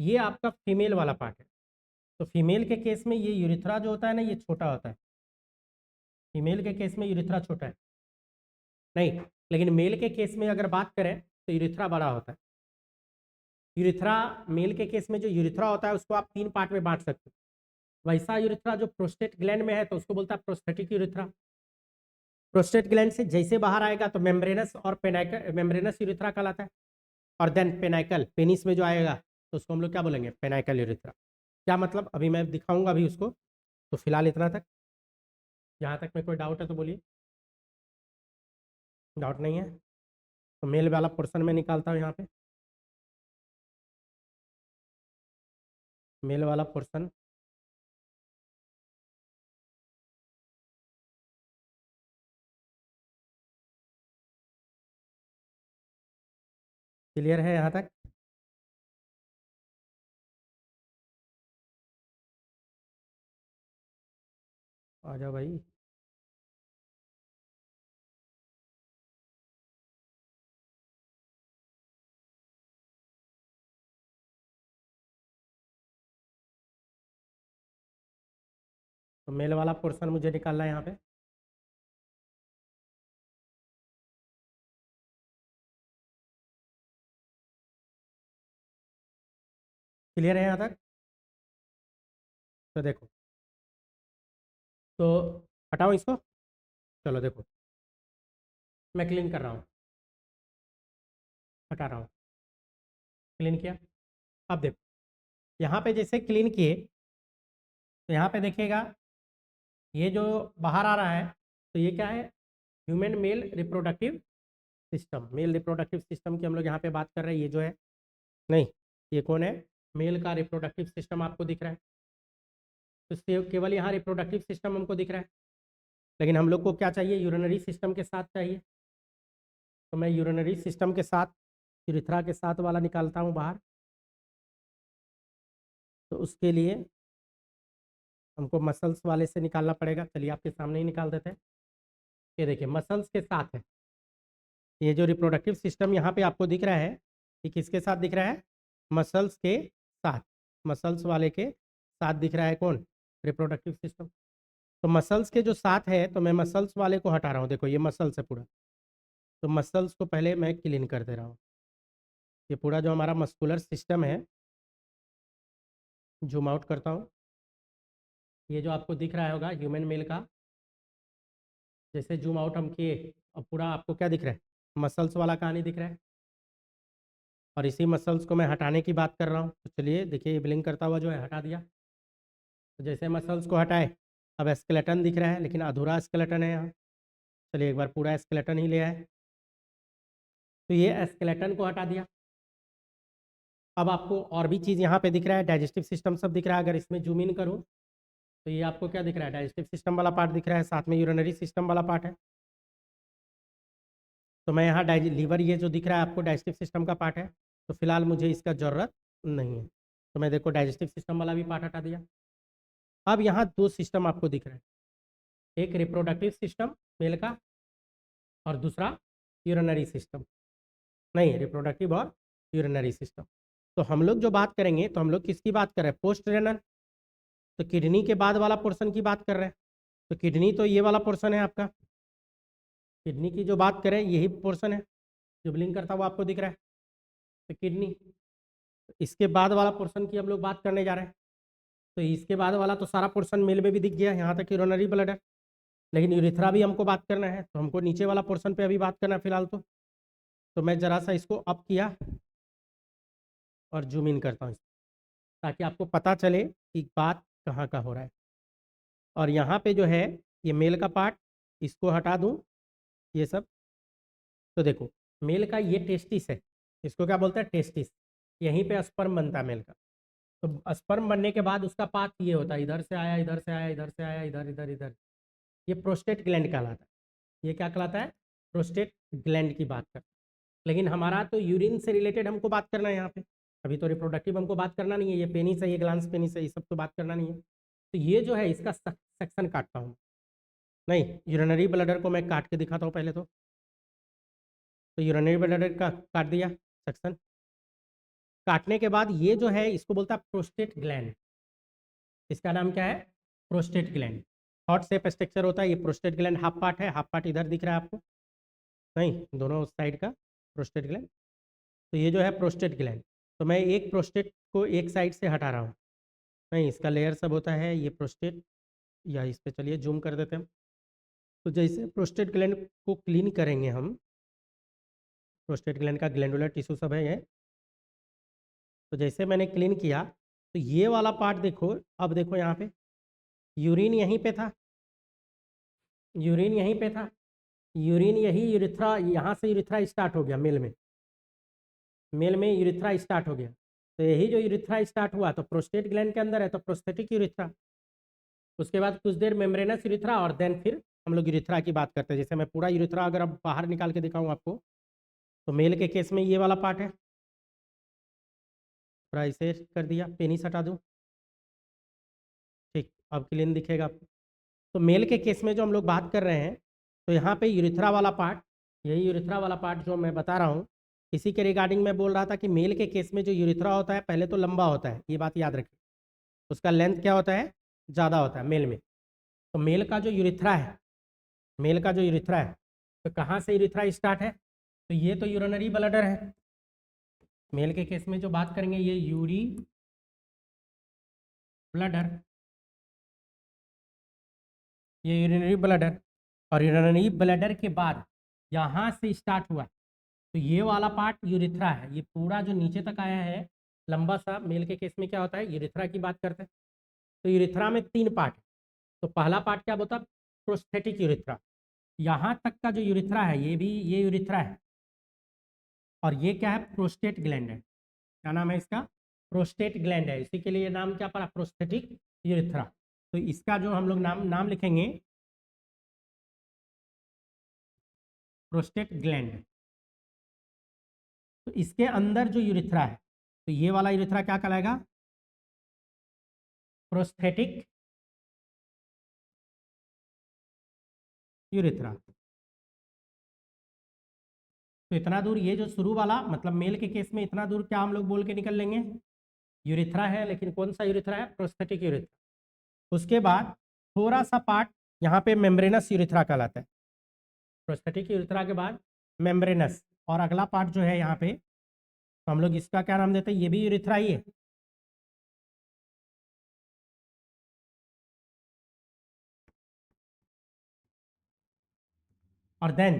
ये आपका फीमेल वाला पार्ट है। तो फीमेल के केस में ये यूरिथ्रा जो होता है ना, ये छोटा होता है, फीमेल के केस में यूरिथ्रा छोटा है नहीं, लेकिन मेल के केस में अगर बात करें तो यूरिथ्रा बड़ा होता है। यूरिथ्रा मेल के केस में जो यूरिथ्रा होता है उसको आप 3 पार्ट में बांट सकते हो। वैसा यूरिथ्रा जो प्रोस्टेट ग्लैंड में है तो उसको बोलता है प्रोस्थेटिक यूरिथ्रा। प्रोस्टेट ग्लैंड से जैसे बाहर आएगा तो मेम्ब्रेनस और पेनाइकल, मेम्ब्रेनस यूरिथ्रा कहलाता है। और देन पेनाइकल, पेनिस में जो आएगा तो उसको हम लोग क्या बोलेंगे, पेनाइकल यूरिथ्रा। क्या मतलब, अभी मैं दिखाऊंगा अभी उसको, तो फिलहाल इतना तक, यहाँ तक में कोई डाउट है तो बोलिए। डाउट नहीं है तो मेल वाला पोर्शन में निकालता हूँ यहाँ पे, मेल वाला पोर्शन क्लियर है यहाँ तक। आ जाओ भाई, तो मेल वाला पोर्शन मुझे निकालना है यहाँ पे। क्लियर है यहाँ तक, तो देखो, तो हटाओ इसको, चलो देखो मैं क्लीन कर रहा हूँ, हटा रहा हूँ, क्लीन किया। अब देखो यहाँ पे जैसे क्लीन किए तो यहाँ पे देखिएगा ये जो बाहर आ रहा है तो ये क्या है, human male reproductive system, male reproductive system की हम लोग यहाँ पे बात कर रहे हैं। ये जो है नहीं, ये कौन है, मेल का रिप्रोडक्टिव सिस्टम आपको दिख रहा है, तो केवल यहाँ रिप्रोडक्टिव सिस्टम हमको दिख रहा है। लेकिन हम लोग को क्या चाहिए, यूरिनरी सिस्टम के साथ चाहिए, तो मैं यूरिनरी सिस्टम के साथ यूरिथ्रा के साथ वाला निकालता हूँ बाहर। तो उसके लिए हमको मसल्स वाले से निकालना पड़ेगा, चलिए आपके सामने ही निकाल देते हैं। ये देखिए मसल्स के साथ है, ये जो रिप्रोडक्टिव सिस्टम यहाँ पे आपको दिख रहा है, ये किसके साथ दिख रहा है, मसल्स के साथ, मसल्स वाले के साथ दिख रहा है कौन, रिप्रोडक्टिव सिस्टम। तो मसल्स के जो साथ है तो मैं मसल्स वाले को हटा रहा हूँ, देखो ये मसल्स है पूरा, तो मसल्स को पहले मैं क्लीन कर दे रहा हूँ। ये पूरा जो हमारा मस्कुलर सिस्टम है, जूम आउट करता हूँ, ये जो आपको दिख रहा होगा ह्यूमन मेल का, जैसे जूम आउट हम किए अब पूरा आपको क्या दिख रहा है, मसल्स वाला कहानी दिख रहा है। और इसी मसल्स को मैं हटाने की बात कर रहा हूँ, तो चलिए देखिए ये ब्लिंक करता हुआ जो है हटा दिया। तो जैसे मसल्स को हटाए अब स्केलेटन दिख रहा है, लेकिन अधूरा स्केलेटन है यहाँ, चलिए एक बार पूरा स्केलेटन ही ले आए, तो ये स्केलेटन को हटा दिया। अब आपको और भी चीज़ यहाँ पे दिख रहा है, डाइजेस्टिव सिस्टम सब दिख रहा है। अगर इसमें जूम इन करूँ तो ये आपको क्या दिख रहा है, डाइजेस्टिव सिस्टम वाला पार्ट दिख रहा है, साथ में यूरिनरी सिस्टम वाला पार्ट है। तो मैं यहाँ लीवर ये जो दिख रहा है आपको डाइजेस्टिव सिस्टम का पार्ट है, तो फिलहाल मुझे इसका ज़रूरत नहीं है, तो मैं देखो डाइजेस्टिव सिस्टम वाला भी पार्ट हटा दिया। अब यहाँ 2 सिस्टम आपको दिख रहा है, एक रिप्रोडक्टिव सिस्टम मेल का और दूसरा यूरिनरी सिस्टम, नहीं रिप्रोडक्टिव और यूरिनरी सिस्टम। तो हम लोग जो बात करेंगे तो हम लोग किसकी बात कर रहे हैं, पोस्ट रेनल। तो किडनी के बाद वाला पोर्शन की बात कर रहे हैं। तो किडनी तो ये वाला पोर्शन है आपका, किडनी की जो बात करें यही पोर्शन है जो ब्लिंक करता हुआ आपको दिख रहा है। तो किडनी, इसके बाद वाला पोर्शन की हम लोग बात करने जा रहे हैं। तो इसके बाद वाला तो सारा पोर्शन मेल में भी दिख गया, यहाँ तक यूरिनरी ब्लैडर। लेकिन यूरिथ्रा भी हमको बात करना है, तो हमको नीचे वाला पोर्शन पे अभी बात करना है फिलहाल। तो मैं ज़रा सा इसको अप किया और जूम इन करता हूँ ताकि आपको पता चले कि बात कहाँ का हो रहा है। और यहाँ पे जो है ये मेल का पार्ट, इसको हटा दूँ ये सब। तो देखो मेल का ये टेस्टिस है, इसको क्या बोलते हैं, टेस्टिस। यहीं पे स्पर्म बनता है मेल का। तो स्पर्म बनने के बाद उसका पाथ ये होता है, इधर से आया, इधर से आया, इधर से आया, इधर इधर इधर। ये प्रोस्टेट ग्लैंड कहलाता है। ये क्या कहलाता है, प्रोस्टेट ग्लैंड की बात करते हैं। लेकिन हमारा तो यूरिन से रिलेटेड हमको बात करना है यहाँ पे। अभी तो रिप्रोडक्टिव हमको बात करना नहीं है, ये पेनिस है, ये ग्लांस पेनिस है, ये सब तो बात करना नहीं है। तो ये जो है इसका सेक्शन काटता हूँ, नहीं यूरिनरी ब्लैडर को मैं काट के दिखाता हूँ पहले तो यूरिनरी ब्लैडर का काट दिया सेक्शन। काटने के बाद ये जो है इसको बोलता है प्रोस्टेट ग्लैंड। इसका नाम क्या है, prostate gland. Hot shape structure होता है। ये प्रोस्टेट ग्लैंड हाफ पार्ट है, हाफ पार्ट इधर दिख रहा है आपको, नहीं दोनों साइड का प्रोस्टेट ग्लैंड। तो ये जो है प्रोस्टेट ग्लैंड। तो मैं एक प्रोस्टेट को एक साइड से हटा रहा हूँ, नहीं इसका लेयर सब होता है ये प्रोस्टेट, या इस पे चलिए जूम कर देते हैं। तो जैसे प्रोस्टेट ग्लैंड को क्लीन करेंगे हम, प्रोस्टेट ग्लैंड का ग्लैंडुलर टिश्यू सब है ये। तो जैसे मैंने क्लीन किया तो ये वाला पार्ट देखो, अब देखो यहाँ पे यूरिन यहीं पे था, यूरिन यहीं पे था, यूरिन यही यूरिथ्रा, यहाँ से यूरिथ्रा स्टार्ट हो गया मेल में, मेल में यूरिथ्रा स्टार्ट हो गया। तो यही जो यूरिथ्रा स्टार्ट हुआ तो प्रोस्टेट ग्लैंड के अंदर है, तो प्रोस्थेटिक यूरिथ्रा। उसके बाद कुछ देर मेम्ब्रेनस यूरिथ्रा, और देन फिर हम लोग यूरिथ्रा की बात करते हैं। जैसे मैं पूरा यूरिथ्रा अगर अब बाहर निकाल के दिखाऊं आपको, तो मेल के केस में ये वाला पार्ट है, थोड़ा इसे कर दिया, पेनिस हटा दूं, ठीक अब क्लीन दिखेगा। तो मेल के केस में जो हम लोग बात कर रहे हैं, तो यहाँ पे यूरिथ्रा वाला पार्ट, यही यूरिथ्रा वाला पार्ट जो मैं बता रहा हूँ, इसी के रिगार्डिंग मैं बोल रहा था कि मेल के केस में जो यूरिथ्रा होता है पहले तो लंबा होता है, ये बात याद रखिए। उसका लेंथ क्या होता है, ज़्यादा होता है मेल में। तो मेल का जो यूरिथ्रा है, मेल का जो यूरिथ्रा है, तो कहाँ से यूरिथ्रा स्टार्ट है, तो ये तो यूरिनरी ब्लैडर है। मेल के केस में जो बात करेंगे ये यूरी ब्लैडर, ये यूरिनरी ब्लैडर। और यूरिनरी ब्लैडर के बाद यहाँ से स्टार्ट हुआ, तो ये वाला पार्ट यूरिथ्रा है। ये पूरा जो नीचे तक आया है लंबा सा, मेल के केस में क्या होता है, यूरिथ्रा की बात करते हैं। तो यूरिथ्रा में 3 पार्ट है। तो पहला पार्ट क्या होता है, प्रोस्थेटिक यूरिथ्रा। यहाँ तक का जो यूरिथ्रा है ये भी ये यूरिथ्रा है, और ये क्या है, प्रोस्टेट ग्लैंड है। क्या नाम है इसका, प्रोस्टेट ग्लैंड है। इसी के लिए नाम क्या पड़ा, प्रोस्थेटिक यूरिथ्रा। तो इसका जो हम लोग नाम लिखेंगे प्रोस्टेट ग्लैंड। तो इसके अंदर जो यूरिथ्रा है, तो ये वाला यूरिथ्रा क्या कहलाएगा, प्रोस्थेटिक यूरिथ्रा। तो इतना दूर ये जो शुरू वाला, मतलब मेल के केस में इतना दूर क्या हम लोग बोल के निकल लेंगे, यूरिथ्रा है। लेकिन कौन सा यूरिथ्रा है, प्रोस्थेटिक यूरिथ्रा। उसके बाद थोड़ा सा पार्ट यहाँ पे मेम्ब्रेनस यूरिथ्रा कहलाता है। प्रोस्थेटिक यूरिथ्रा के बाद मेम्ब्रेनस, और अगला पार्ट जो है यहाँ पे, तो हम लोग इसका क्या नाम देते हैं, ये भी यूरिथ्रा ही है। और देन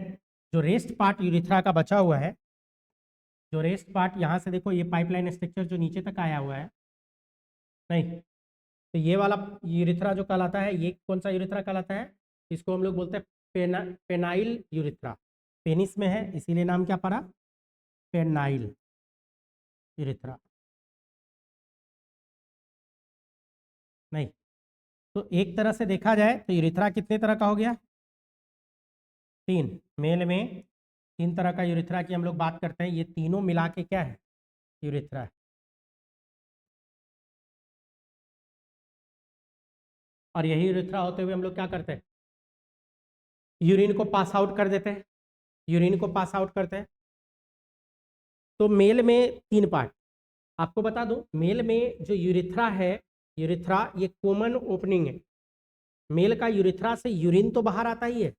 जो रेस्ट पार्ट यूरिथ्रा का बचा हुआ है, जो रेस्ट पार्ट यहाँ से देखो, ये पाइपलाइन स्ट्रक्चर जो नीचे तक आया हुआ है, नहीं तो ये वाला यूरिथ्रा जो कहलाता है, ये कौन सा यूरिथ्रा कहलाता है, इसको हम लोग बोलते हैं पेनाइल यूरिथ्रा। पेनिस में है इसीलिए नाम क्या पड़ा, पेनाइल यूरिथ्रा। नहीं तो एक तरह से देखा जाए तो यूरिथ्रा कितने तरह का हो गया, 3। मेल में 3 तरह का यूरिथ्रा की हम लोग बात करते हैं। ये तीनों मिला के क्या है, यूरिथ्रा है। और यही यूरिथ्रा होते हुए हम लोग क्या करते हैं, यूरिन को पास आउट कर देते हैं। यूरिन को पास आउट करते हैं। तो मेल में 3 पार्ट। आपको बता दूं, मेल में जो यूरिथ्रा है, यूरिथ्रा ये कॉमन ओपनिंग है। मेल का यूरिथ्रा से यूरिन तो बाहर आता ही है।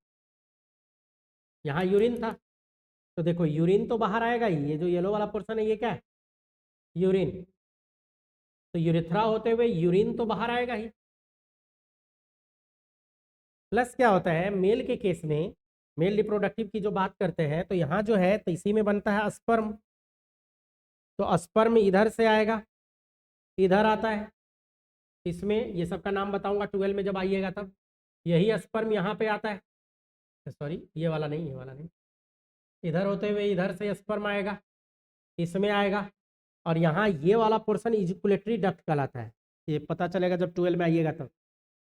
यहाँ यूरिन था, तो देखो यूरिन तो बाहर आएगा ही। ये जो येलो वाला पोर्शन है ये क्या है? यूरिन। तो यूरिथ्रा होते हुए यूरिन तो बाहर आएगा ही। प्लस क्या होता है मेल के केस में, मेल रिप्रोडक्टिव की जो बात करते हैं, तो यहाँ जो है तो इसी में बनता है स्पर्म। तो स्पर्म इधर से आएगा, इधर आता है। इसमें ये सब का नाम बताऊंगा 12 में जब आइएगा तब। यही स्पर्म यहाँ पे आता है, सॉरी ये वाला नहीं, ये वाला नहीं, इधर होते हुए इधर से स्पर्म आएगा, इसमें आएगा। और यहाँ ये वाला पोर्शन इजुकुलेटरी डक्ट कहलाता है। ये पता चलेगा जब 12 में आइएगा तब।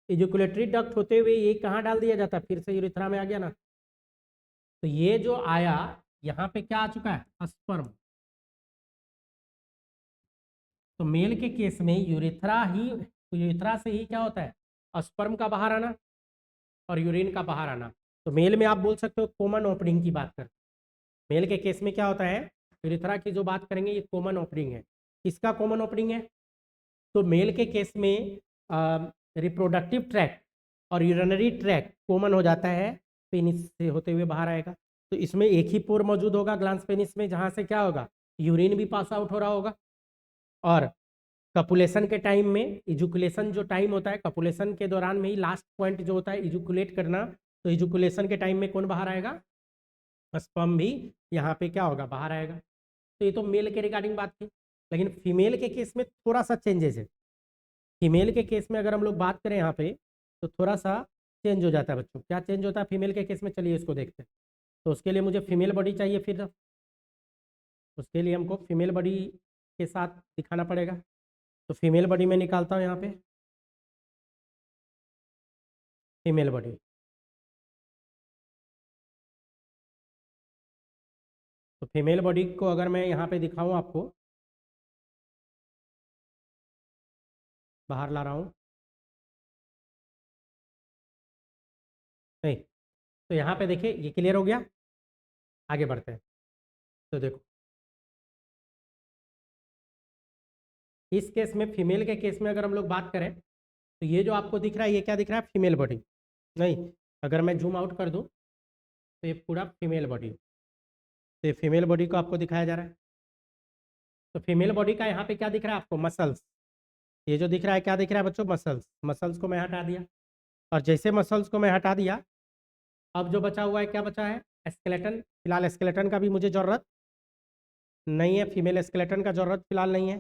इजुकुलेटरी डक्ट होते हुए ये कहाँ डाल दिया जाता है? फिर से यूरिथ्रा में आ गया ना। तो ये जो आया यहाँ पे क्या आ चुका है? स्पर्म। तो मेल के केस में यूरिथ्रा से ही क्या होता है? स्पर्म का बाहर आना और यूरिन का बाहर आना। तो मेल में आप बोल सकते हो कॉमन ओपनिंग की बात कर। मेल के केस में क्या होता है? यूरिथ्रा की जो बात करेंगे ये कॉमन ओपनिंग है। किसका कॉमन ओपनिंग है? तो मेल के केस में रिप्रोडक्टिव ट्रैक्ट और यूरिनरी ट्रैक्ट कॉमन हो जाता है, पेनिस से होते हुए बाहर आएगा। तो इसमें एक ही पोर मौजूद होगा ग्लांस पेनिस में, जहाँ से क्या होगा? यूरिन भी पास आउट हो रहा होगा। और कपुलेशन के टाइम में, इजुकुलेशन जो टाइम होता है, कपुलेशन के दौरान में ही लास्ट पॉइंट जो होता है इजुकुलेट करना, तो इजुकुलेशन के टाइम में कौन बाहर आएगा? स्पर्म भी यहाँ पे क्या होगा? बाहर आएगा। तो ये तो मेल के रिगार्डिंग बात की। लेकिन फीमेल के केस में थोड़ा सा चेंजेस है। फीमेल के केस में अगर हम लोग बात करें यहाँ पे, तो थोड़ा सा चेंज हो जाता है बच्चों। क्या चेंज होता है फीमेल के केस में? चलिए इसको देखते हैं। तो उसके लिए मुझे फीमेल बॉडी चाहिए, फिर उसके लिए हमको फीमेल बॉडी के साथ दिखाना पड़ेगा। तो फीमेल बॉडी में निकालता हूँ यहाँ पे फीमेल बॉडी। तो फीमेल बॉडी को अगर मैं यहाँ पे दिखाऊँ आपको, बाहर ला रहा हूँ, नहीं, तो यहाँ पे देखिए ये क्लियर हो गया। आगे बढ़ते हैं। तो देखो इस केस में, फीमेल के केस में अगर हम लोग बात करें, तो ये जो आपको दिख रहा है ये क्या दिख रहा है? Female body. नहीं, अगर मैं जूम आउट कर दूं तो ये पूरा फीमेल बॉडी। तो ये फीमेल बॉडी को आपको दिखाया जा रहा है। तो फीमेल बॉडी का यहाँ पे क्या दिख रहा है आपको? मसल्स। ये जो दिख रहा है क्या दिख रहा है बच्चों? मसल्स। मसल्स को मैं हटा दिया, और जैसे मसल्स को मैं हटा दिया, अब जो बचा हुआ है क्या बचा है? स्केलेटन। फिलहाल स्केलेटन का भी मुझे ज़रूरत नहीं है, फीमेल स्केलेटन का ज़रूरत फिलहाल नहीं है।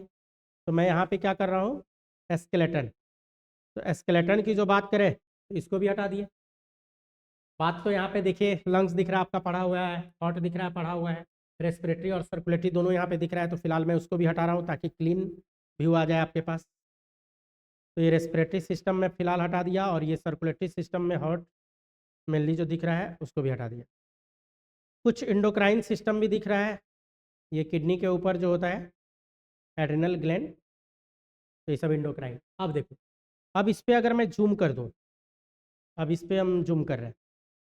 तो मैं यहाँ पे क्या कर रहा हूँ? स्केलेटन। तो स्केलेटन की जो बात करें तो इसको भी हटा दिए। बात तो यहाँ पे देखिए, लंग्स दिख रहा है आपका पढ़ा हुआ है, हार्ट दिख रहा है पढ़ा हुआ है, रेस्पिरेटरी और सर्कुलेटरी दोनों यहाँ पे दिख रहा है। तो फिलहाल मैं उसको भी हटा रहा हूँ ताकि क्लीन व्यू आ जाए आपके पास। तो ये रेस्पिरेटरी सिस्टम में फिलहाल हटा दिया, और ये सर्कुलेटरी सिस्टम में हार्ट मेनली जो दिख रहा है उसको भी हटा दिया। कुछ इंडोक्राइन सिस्टम भी दिख रहा है, ये किडनी के ऊपर जो होता है एड्रिनल ग्लैंड, तो ये सब इंडोक्राइन। अब देखो, अब इस पर अगर मैं जूम कर दूँ, अब इस पर हम जूम कर रहे हैं,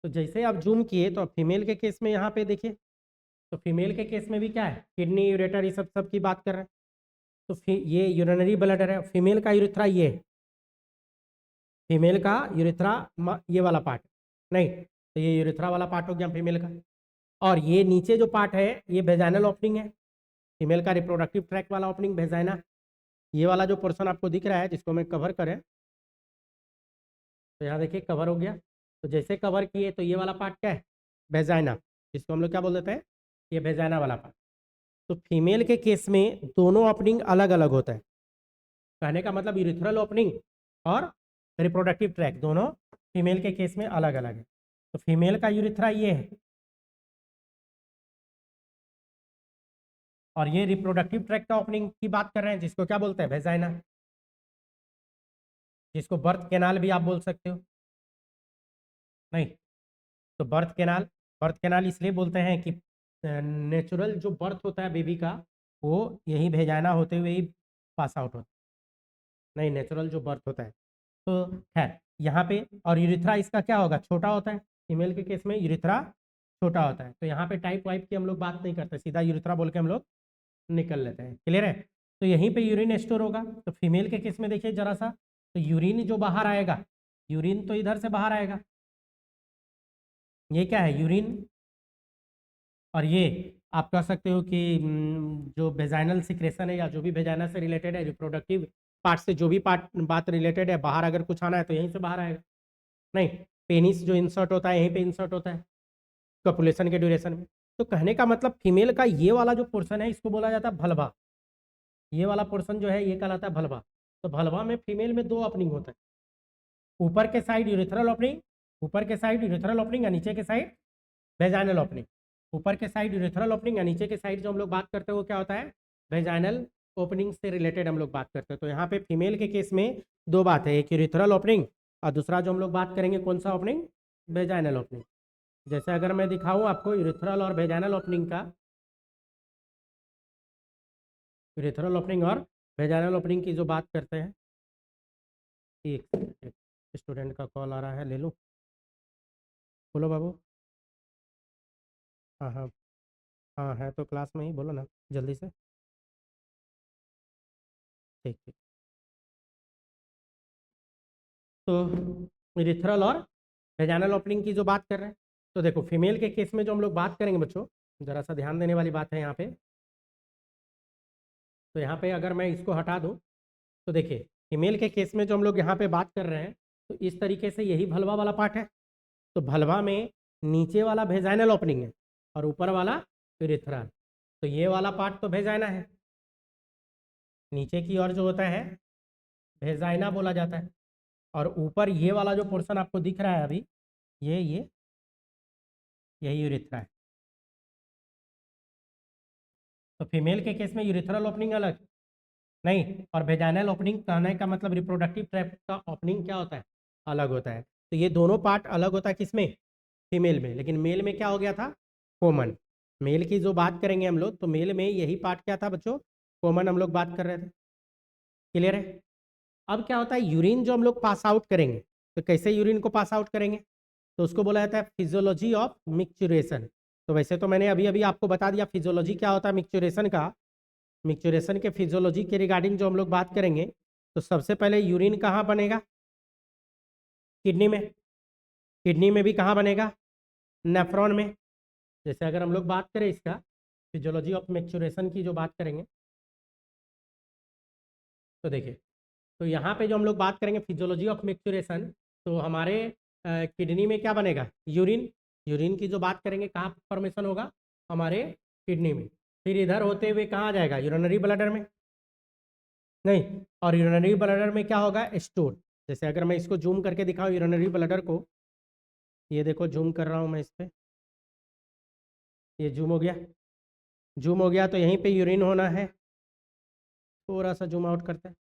तो जैसे आप जूम किए तो फीमेल के केस में यहाँ पे देखिए, तो फीमेल के केस में भी क्या है? किडनी, यूरेटर, ये सब की बात कर रहे हैं। तो ये यूरिनरी ब्लडर है। फीमेल का यूरिथ्रा ये है, फीमेल का यूरिथ्रा ये वाला पार्ट नहीं, तो ये यूरिथ्रा वाला पार्ट हो गया फीमेल का। और ये नीचे जो पार्ट है ये वेजाइनल ओपनिंग है, फीमेल का रिप्रोडक्टिव ट्रैक वाला ओपनिंग वेजाइना। ये वाला जो पोर्शन आपको दिख रहा है जिसको मैं कवर करें, तो यहाँ देखिए कवर हो गया। तो जैसे कवर किए तो ये वाला पार्ट क्या है? वेजाइना, जिसको हम लोग क्या बोल देते हैं? ये वेजाइना वाला पार्ट। तो फीमेल के केस में दोनों ओपनिंग अलग अलग होता है। कहने का मतलब यूरिथ्रल ओपनिंग और रिप्रोडक्टिव ट्रैक दोनों फीमेल के केस में अलग अलग है। तो फीमेल का यूरिथ्रा ये है, और ये रिप्रोडक्टिव ट्रैक का ओपनिंग की बात कर रहे हैं, जिसको क्या बोलते हैं? वेजाइना, जिसको बर्थ कैनाल भी आप बोल सकते हो। नहीं, तो बर्थ कैनाल इसलिए बोलते हैं कि नेचुरल जो बर्थ होता है बेबी का, वो यही वेजाइना होते हुए ही पास आउट होता है। नहीं, नेचुरल जो बर्थ होता है। तो खैर यहाँ पे, और यूरिथ्रा इसका क्या होगा? छोटा होता है। फीमेल के केस में यूरिथ्रा छोटा होता है। तो यहाँ पे टाइप वाइप की हम लोग बात नहीं करते, सीधा यूरिथ्रा बोल के हम लोग निकल लेते हैं। क्लियर है? तो यहीं पे यूरिन स्टोर होगा। तो फीमेल के केस में देखिए जरा सा, तो यूरिन जो बाहर आएगा, यूरिन तो इधर से बाहर आएगा, ये क्या है यूरिन, और ये आप कह सकते हो कि जो वेजाइनल सिक्रेशन है या जो भी वेजाइना से रिलेटेड है, रिप्रोडक्टिव पार्ट से जो भी पार्ट बात रिलेटेड है, बाहर अगर कुछ आना है तो यहीं से बाहर आएगा। नहीं, पेनिस जो इंसर्ट होता है यहीं पे इंसर्ट होता है कपुलेशन के ड्यूरेशन में। तो कहने का मतलब फीमेल का ये वाला जो पोर्शन है इसको बोला जाता है भलवा। ये वाला पोर्शन जो है ये कहलाता है भलवा। तो भलवा में फीमेल में 2 ओपनिंग होता है, ऊपर के साइड यूरिथ्रल ओपनिंग, ऊपर के साइड यूरिथ्रल ओपनिंग, या नीचे के साइड वेजाइनल ओपनिंग। ऊपर के साइड यूरिथ्रल ओपनिंग या नीचे के साइड जो हम लोग बात करते हैं वो क्या होता है, वेजाइनल ओपनिंग से रिलेटेड हम लोग बात करते हैं। तो यहाँ पे फीमेल के केस में 2 बात है, एक यूरिथ्रल ओपनिंग और दूसरा जो हम लोग बात करेंगे कौन सा ओपनिंग, वेजाइनल ओपनिंग। जैसे अगर मैं दिखाऊं आपको यूरिथ्रल और वेजाइनल ओपनिंग का, यूरिथ्रल ओपनिंग और वेजाइनल ओपनिंग की जो बात करते हैं, एक स्टूडेंट का कॉल आ रहा है, ले लूँ? बोलो बाबू। हाँ हाँ, हाँ है तो क्लास में ही, बोलो ना जल्दी से। ठीक ठीक। तो यूरिथ्रल और वेजाइनल ओपनिंग की जो बात कर रहे हैं, तो देखो फीमेल के केस में जो हम लोग बात करेंगे बच्चों, जरा सा ध्यान देने वाली बात है यहाँ पे। तो यहाँ पे अगर मैं इसको हटा दूँ तो देखिए फीमेल के केस में जो हम लोग यहाँ पे बात कर रहे हैं, तो इस तरीके से यही भलवा वाला पार्ट है। तो भलवा में नीचे वाला वेजाइनल ओपनिंग है और ऊपर वाला यूरिथ्रल। तो ये वाला पार्ट तो वेजाइना है, नीचे की ओर जो होता है वेजाइना बोला जाता है, और ऊपर ये वाला जो पोर्शन आपको दिख रहा है अभी, ये यही यूरिथ्रा है। तो फीमेल के केस में यूरिथ्रल ओपनिंग अलग नहीं, और वेजाइनल ओपनिंग कहने का मतलब रिप्रोडक्टिव ट्रैक्ट का ओपनिंग क्या होता है, अलग होता है। तो ये दोनों पार्ट अलग होता है किसमें, फीमेल में। लेकिन मेल में क्या हो गया था, कॉमन। मेल की जो बात करेंगे हम लोग, तो मेल में यही पार्ट क्या था बच्चों, कॉमन हम लोग बात कर रहे थे। क्लियर है? अब क्या होता है, यूरिन जो हम लोग पास आउट करेंगे, तो कैसे यूरिन को पास आउट करेंगे, तो उसको बोला जाता है फिजियोलॉजी ऑफ मिक्चुरेशन। तो वैसे तो मैंने अभी अभी आपको बता दिया फिजियोलॉजी क्या होता है मिक्चुरेशन का। मिक्चुरेशन के फिजियोलॉजी के रिगार्डिंग जो हम लोग बात करेंगे, तो सबसे पहले यूरिन कहाँ बनेगा, किडनी में। किडनी में भी कहाँ बनेगा, नेफ्रॉन में। जैसे अगर हम लोग बात करें इसका फिजियोलॉजी ऑफ मैच्योरेशन की जो बात करेंगे, तो देखिए, तो यहाँ पे जो हम लोग बात करेंगे फिजियोलॉजी ऑफ मैच्योरेशन, तो हमारे किडनी में क्या बनेगा, यूरिन। यूरिन की जो बात करेंगे कहाँ फॉर्मेशन होगा, हमारे किडनी में। फिर इधर होते हुए कहाँ आ जाएगा, यूरिनरी ब्लडर में। नहीं, और यूरिनरी ब्लडर में क्या होगा, स्टोर। जैसे अगर मैं इसको जूम करके दिखाऊँ यूरिनरी ब्लडर को, ये देखो जूम कर रहा हूँ मैं इस पर, ये जूम हो गया। जूम हो गया तो यहीं पे यूरिन होना है। थोड़ा सा जूम आउट करते हैं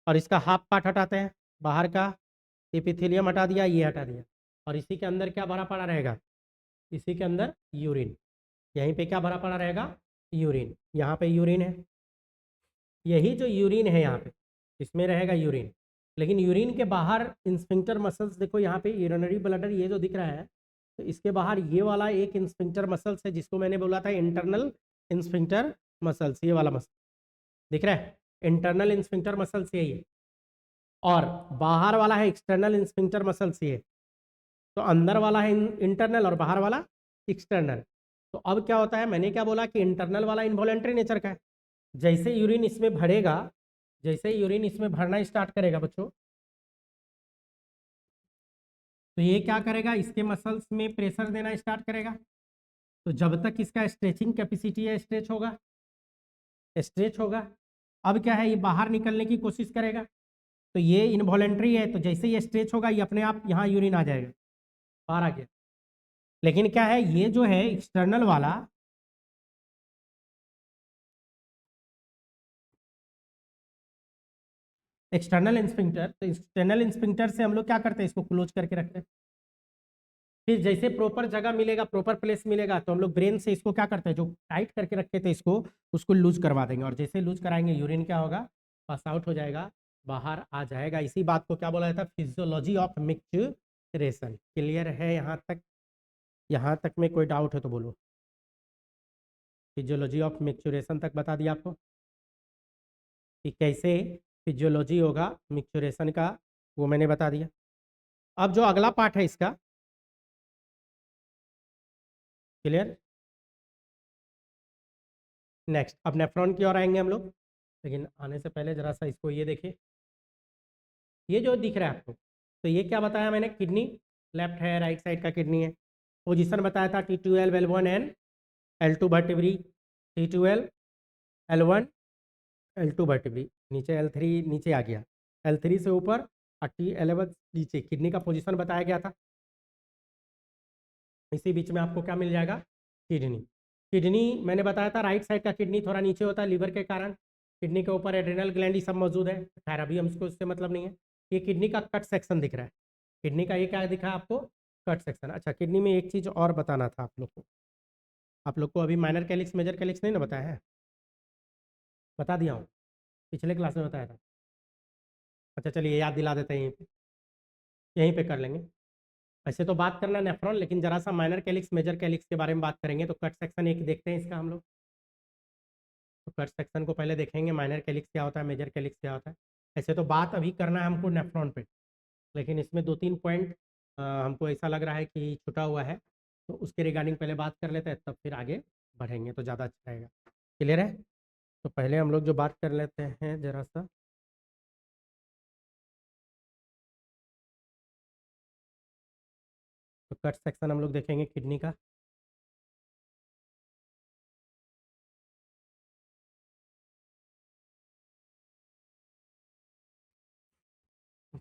और इसका हाफ पार्ट हटाते हैं, बाहर का एपिथेलियम हटा दिया, ये हटा दिया, और इसी के अंदर क्या भरा पड़ा रहेगा, इसी के अंदर यूरिन। यहीं पे क्या भरा पड़ा रहेगा, यूरिन। यहाँ पे यूरिन है, यही जो यूरिन है यहाँ पे इसमें रहेगा यूरिन। लेकिन यूरिन के बाहर इंस्फिंक्टर मसल्स देखो, यहाँ पे यूरिनरी ब्लडर ये जो दिख रहा है, तो इसके बाहर ये वाला एक इंस्फिंक्टर मसल्स है जिसको मैंने बोला था इंटरनल इंस्फिंक्टर मसल्स। ये वाला मसल दिख रहा है, इंटरनल इंस्फिंक्टर मसल्स यही है, और बाहर वाला है एक्सटर्नल इंस्फिंक्टर मसल्स ये। तो अंदर वाला है इंटरनल और बाहर वाला एक्सटर्नल। तो अब क्या होता है, मैंने क्या बोला कि इंटरनल वाला इनवॉलेंट्री नेचर का है। जैसे यूरिन इसमें भरेगा, जैसे यूरिन इसमें भरना स्टार्ट करेगा बच्चों, तो ये क्या करेगा, इसके मसल्स में प्रेशर देना स्टार्ट करेगा। तो जब तक इसका स्ट्रेचिंग कैपेसिटी है, स्ट्रेच होगा, स्ट्रेच होगा। अब क्या है, ये बाहर निकलने की कोशिश करेगा, तो ये इनवॉलेंट्री है, तो जैसे ये स्ट्रेच होगा ये अपने आप यहाँ यूरिन आ जाएगा, बाहर आ गया। लेकिन क्या है, ये जो है एक्सटर्नल वाला, एक्सटर्नल इंस्फिंक्टर, तो एक्सटर्नल इंस्फिंक्टर से हम लोग क्या करते हैं, इसको क्लोज करके रखते हैं। फिर जैसे प्रॉपर जगह मिलेगा, प्रॉपर प्लेस मिलेगा, तो हम लोग ब्रेन से इसको क्या करते हैं, जो टाइट करके रखे थे इसको, उसको लूज करवा देंगे, और जैसे लूज कराएंगे यूरिन क्या होगा, पास आउट हो जाएगा, बाहर आ जाएगा। इसी बात को क्या बोला जाता है, फिजियोलॉजी ऑफ मिक्चुरेशन। क्लियर है यहाँ तक? यहाँ तक में कोई डाउट है तो बोलो। फिजियोलॉजी ऑफ मिक्सचुरेशन तक बता दिया आपको कि कैसे फिजियोलॉजी होगा मिक्सचुरेशन का, वो मैंने बता दिया। अब जो अगला पार्ट है इसका, क्लियर। नेक्स्ट अब नेफ्रॉन की ओर आएंगे हम लोग, लेकिन आने से पहले जरा सा इसको ये देखिए, ये जो दिख रहा है आपको, तो ये क्या बताया मैंने, किडनी लेफ्ट है, राइट साइड का किडनी है। पोजीशन बताया था T12 L1 and L2 vertebrae, T12 L1 L2 vertebrae, नीचे L3 नीचे आ गया, L3 से ऊपर और T11 नीचे, किडनी का पोजीशन बताया गया था। इसी बीच में आपको क्या मिल जाएगा, किडनी। किडनी मैंने बताया था राइट साइड का किडनी थोड़ा नीचे होता है लीवर के कारण, किडनी के ऊपर एड्रिनल ग्लैंड ये सब मौजूद है, खैर अभी हमको उससे मतलब नहीं है। ये किडनी का कट सेक्शन दिख रहा है, किडनी का ये क्या दिखा आपको, कट सेक्शन। अच्छा किडनी में एक चीज़ और बताना था आप लोग को अभी माइनर कैलिक्स मेजर कैलिक्स नहीं ना बताया है, बता दिया हूँ, पिछले क्लास में बताया था। अच्छा चलिए याद दिला देते हैं, यहीं पे कर लेंगे। ऐसे तो बात करना नेफ्रॉन, लेकिन जरा सा माइनर कैलिक्स मेजर कैलिक्स के बारे में बात करेंगे। तो कट सेक्शन एक देखते हैं इसका हम लोग, तो कट सेक्शन को पहले देखेंगे, माइनर कैलिक्स क्या होता है, मेजर कैलिक्स क्या होता है। ऐसे तो बात अभी करना है हमको नेफ्रॉन पे, लेकिन इसमें 2-3 पॉइंट हमको ऐसा लग रहा है कि छुटा हुआ है, तो उसके रिगार्डिंग पहले बात कर लेते हैं, तब फिर आगे बढ़ेंगे तो ज़्यादा अच्छा रहेगा। क्लियर है। तो पहले हम लोग जो बात कर लेते हैं जरा सा, तो कट सेक्शन हम लोग देखेंगे किडनी का।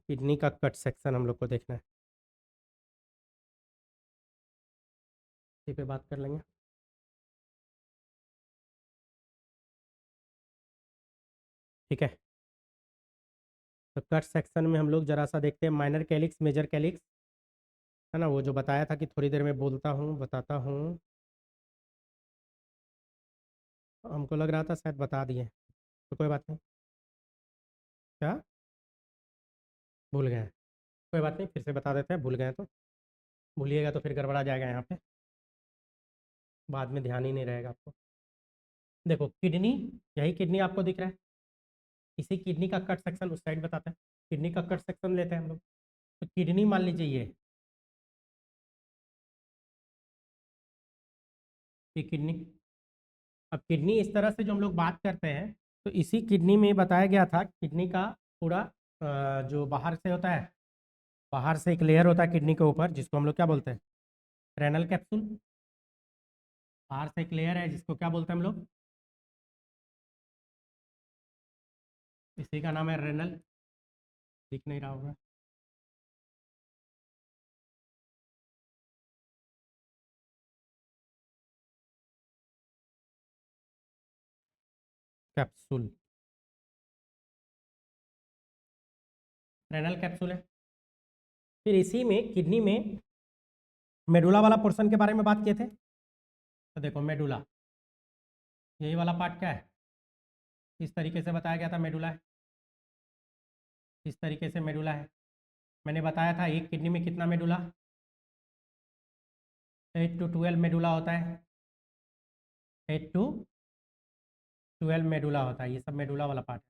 किडनी का कट सेक्शन हम लोग को देखना है, इसी पे बात कर लेंगे। ठीक है, तो कट सेक्शन में हम लोग जरा सा देखते हैं माइनर कैलिक्स मेजर कैलिक्स, है ना, वो जो बताया था कि थोड़ी देर में बोलता हूँ बताता हूँ, हमको लग रहा था शायद बता दिए, तो कोई बात नहीं। क्या भूल गए हैं, कोई बात नहीं, फिर से बता देते हैं, भूल गए तो भूलिएगा तो फिर गड़बड़ा जाएगा यहाँ पे, बाद में ध्यान ही नहीं रहेगा आपको। देखो किडनी, यही किडनी आपको दिख रहा है, इसी किडनी का कट सेक्शन उस साइड बताते हैं, किडनी का कट सेक्शन लेते हैं हम लोग। तो किडनी मान लीजिए ये किडनी। अब किडनी इस तरह से जो हम लोग बात करते हैं, तो इसी किडनी में बताया गया था, किडनी का पूरा जो बाहर से होता है, बाहर से एक लेयर होता है किडनी के ऊपर, जिसको हम लोग क्या बोलते हैं, रेनल कैप्सूल। बाहर से एक लेयर है जिसको क्या बोलते हैं हम लोग, इसी का नाम है रेनल, दिख नहीं रहा होगा, कैप्सूल, रेनल कैप्सूल है। फिर इसी में किडनी में मेडुला वाला पोर्शन के बारे में बात किए थे, तो देखो मेडुला, यही वाला पार्ट क्या है, इस तरीके से बताया गया था, मेडुला है, इस तरीके से मेडुला है। मैंने बताया था एक किडनी में कितना मेडुला, 8 to 12 मेडुला होता है, 8 to 12 मेडुला होता है, ये सब मेडुला वाला पार्ट है,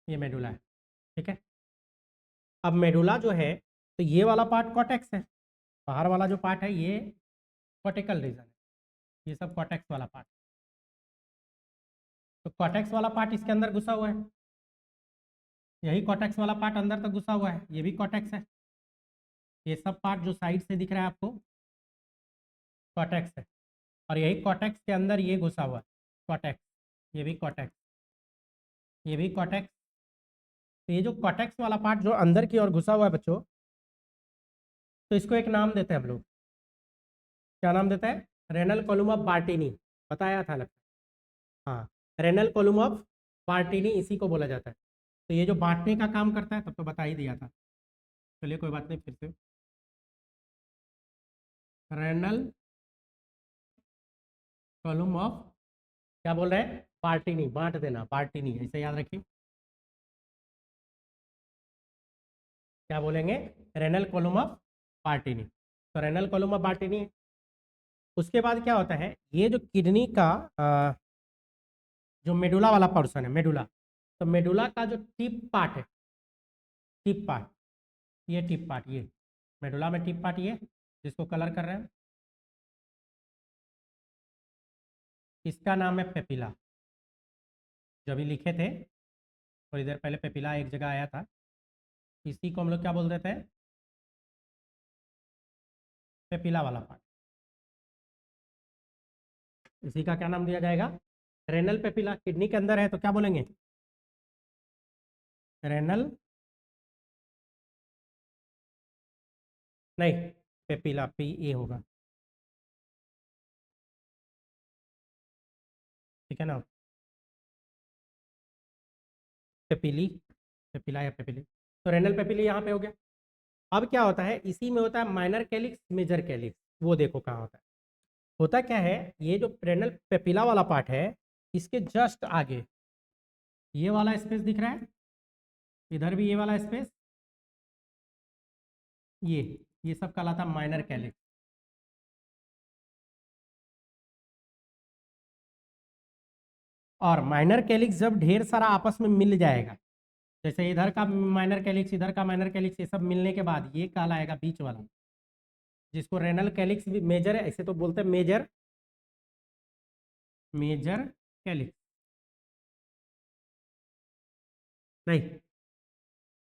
ये मेडुला है। ठीक है, अब मेडुला जो है, तो ये वाला पार्ट कॉटेक्स है, बाहर वाला जो पार्ट है ये कॉर्टिकल रीजन है, ये सब कॉटेक्स वाला पार्ट। तो कॉटेक्स वाला पार्ट इसके अंदर घुसा हुआ है, यही कॉटेक्स वाला पार्ट अंदर तक घुसा हुआ है, ये भी कॉटेक्स है, ये सब पार्ट जो साइड से दिख रहा है आपको कॉटेक्स है, और यही कॉटेक्स के अंदर ये घुसा हुआ है कॉटेक्स, ये भी कॉटेक्स, ये भी कॉटेक्स। तो ये जो कॉटेक्स वाला पार्ट जो अंदर की ओर घुसा हुआ है बच्चों, तो इसको एक नाम देते हैं हम लोग, क्या नाम देते हैं, रेनल कॉलम ऑफ बार्टिनी, बताया था लगता है, हाँ, रेनल कॉलम ऑफ बार्टिनी इसी को बोला जाता है। तो ये जो बांटने का काम करता है, तब तो बता ही दिया था, चलिए कोई बात नहीं, फिर से रेनल कॉलम ऑफ, क्या बोल रहे हैं, बार्टिनी, बांट देना, बार्टिनी ऐसे याद रखिए, क्या बोलेंगे, रेनल कॉलम ऑफ बार्टिनी। तो रेनल कॉलम ऑफ बार्टिनी। उसके बाद क्या होता है, ये जो किडनी का जो मेडुला वाला पोर्शन है, मेडुला, तो मेडुला का जो टिप पार्ट है, टिप पार्ट, ये टिप पार्ट, ये मेडुला में टिप पार्ट, ये जिसको कलर कर रहे हैं, इसका नाम है पेपिला। जो अभी लिखे थे थोड़ी देर पहले, पेपिला एक जगह आया था, इसी को हम लोग क्या बोल देते हैं, पेपिला वाला पार्ट। इसी का क्या नाम दिया जाएगा, रेनल पेपिला। किडनी के अंदर है तो क्या बोलेंगे, रेनल, नहीं, पेपिला, पी ए होगा, ठीक है ना, पेपिली, पेपिला या पेपिली। तो रेनल पेपिली यहाँ पे हो गया। अब क्या होता है, इसी में होता है माइनर कैलिक्स, मेजर कैलिक्स। वो देखो कहाँ होता क्या है, ये जो रेनल पेपिला वाला पार्ट है, इसके जस्ट आगे ये वाला स्पेस दिख रहा है, इधर भी ये वाला स्पेस, ये सब कहलाता माइनर कैलिक्स। और माइनर कैलिक्स जब ढेर सारा आपस में मिल जाएगा, जैसे इधर का माइनर कैलिक्स, इधर का माइनर कैलिक्स, ये सब मिलने के बाद ये कहलाएगा बीच वाला, जिसको रेनल कैलिक्स भी मेजर है, ऐसे तो बोलते हैं मेजर, मेजर कैलिक्स, नहीं,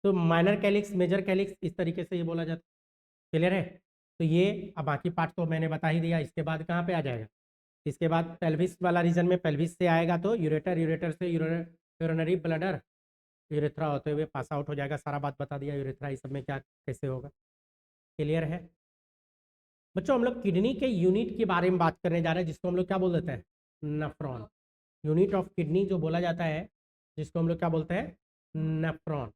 तो माइनर कैलिक्स, मेजर कैलिक्स, इस तरीके से ये बोला जाता है। क्लियर है। तो ये, अब बाकी पार्ट तो मैंने बता ही दिया। इसके बाद कहाँ पे आ जाएगा, इसके बाद पेल्विस वाला रीजन में, पेल्विस से आएगा तो यूरेटर, यूरेटर से यूरिनरी ब्लडर, यूरेथ्रा होते हुए पास आउट हो जाएगा। सारा बात बता दिया, यूरेथ्रा इस सब में क्या कैसे होगा। क्लियर है बच्चों। हम लोग किडनी के यूनिट के बारे में बात करने जा रहे हैं, जिसको हम लोग क्या बोल देते हैं, नेफ्रॉन। यूनिट ऑफ किडनी जो बोला जाता है, जिसको हम लोग क्या बोलते हैं, नेफ्रॉन।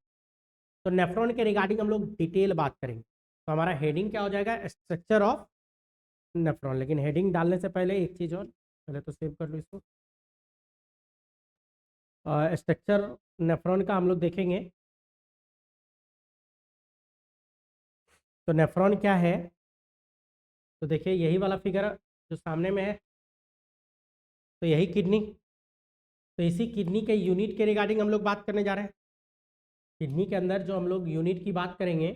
तो नेफ्रॉन के रिगार्डिंग हम लोग डिटेल बात करेंगे। तो हमारा हेडिंग क्या हो जाएगा, स्ट्रक्चर ऑफ नेफ्रॉन। लेकिन हेडिंग डालने से पहले एक चीज़ और, पहले तो सेव कर लो इसको। स्ट्रक्चर नेफ्रॉन का हम लोग देखेंगे। तो नेफ्रॉन क्या है, तो देखिए यही वाला फिगर जो सामने में है, तो यही किडनी। तो इसी किडनी के यूनिट के रिगार्डिंग हम लोग बात करने जा रहे हैं। किडनी के अंदर जो हम लोग यूनिट की बात करेंगे,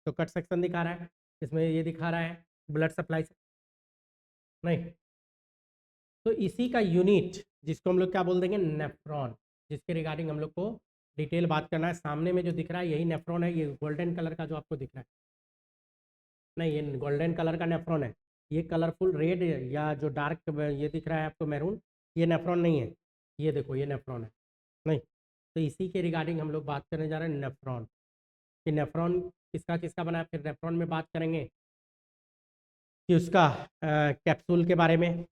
तो कट सेक्शन दिखा रहा है, इसमें ये दिखा रहा है ब्लड सप्लाई से, नहीं, तो इसी का यूनिट जिसको हम लोग क्या बोल देंगे, नेफ्रॉन, जिसके रिगार्डिंग हम लोग को डिटेल बात करना है। सामने में जो दिख रहा है यही नेफ्रॉन है, ये गोल्डन कलर का जो आपको दिख रहा है, नहीं, ये गोल्डन कलर का नेफ्रॉन है। ये कलरफुल रेड या जो डार्क ये दिख रहा है आपको मैरून, ये नेफ्रॉन नहीं है। ये देखो ये नेफ्रॉन है, नहीं। तो इसी के रिगार्डिंग हम लोग बात करने जा रहे हैं, नेफ्रॉन। कि नेफ्रॉन किसका किसका बना है, फिर नेफ्रॉन में बात करेंगे कि उसका कैप्सूल के बारे में,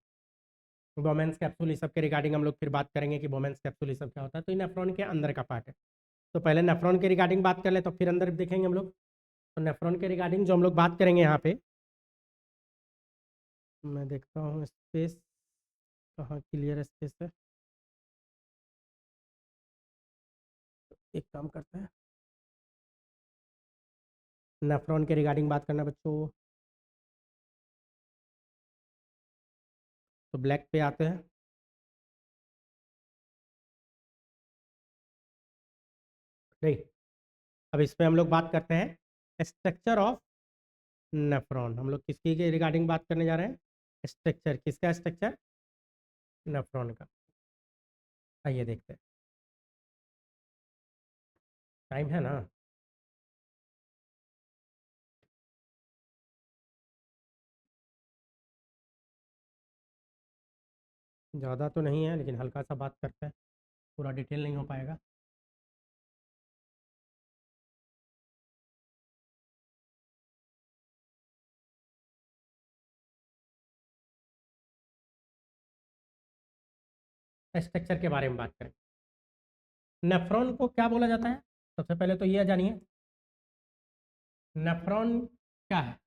वोमेंस कैप्सूल, इस सब के रिगार्डिंग हम लोग फिर बात करेंगे कि वोमेंस कैप्सूल ये सब क्या होता है। तो ये नेफ्रॉन के अंदर का पार्ट है। तो पहले नेफ्रॉन के रिगार्डिंग बात कर ले, तो फिर अंदर देखेंगे हम लोग। तो नेफ्रॉन के रिगार्डिंग जो हम लोग बात करेंगे यहाँ पे, मैं देखता हूँ स्पेस कहाँ क्लियर स्पेस है। एक काम करते हैं, नेफ्रॉन के रिगार्डिंग बात करना बच्चों। तो ब्लैक पे आते हैं। नहीं, अब इस पे हम लोग बात करते हैं स्ट्रक्चर ऑफ नेफ्रॉन। हम लोग किसकी के रिगार्डिंग बात करने जा रहे हैं, स्ट्रक्चर, किसका स्ट्रक्चर, नेफ्रॉन का। आइए देखते हैं, टाइम है ना। ज़्यादा तो नहीं है, लेकिन हल्का सा बात करते हैं, पूरा डिटेल नहीं हो पाएगा। स्ट्रक्चर के बारे में बात करें, नेफ्रॉन को क्या बोला जाता है, सबसे पहले तो यह जानिए नेफ्रॉन क्या है।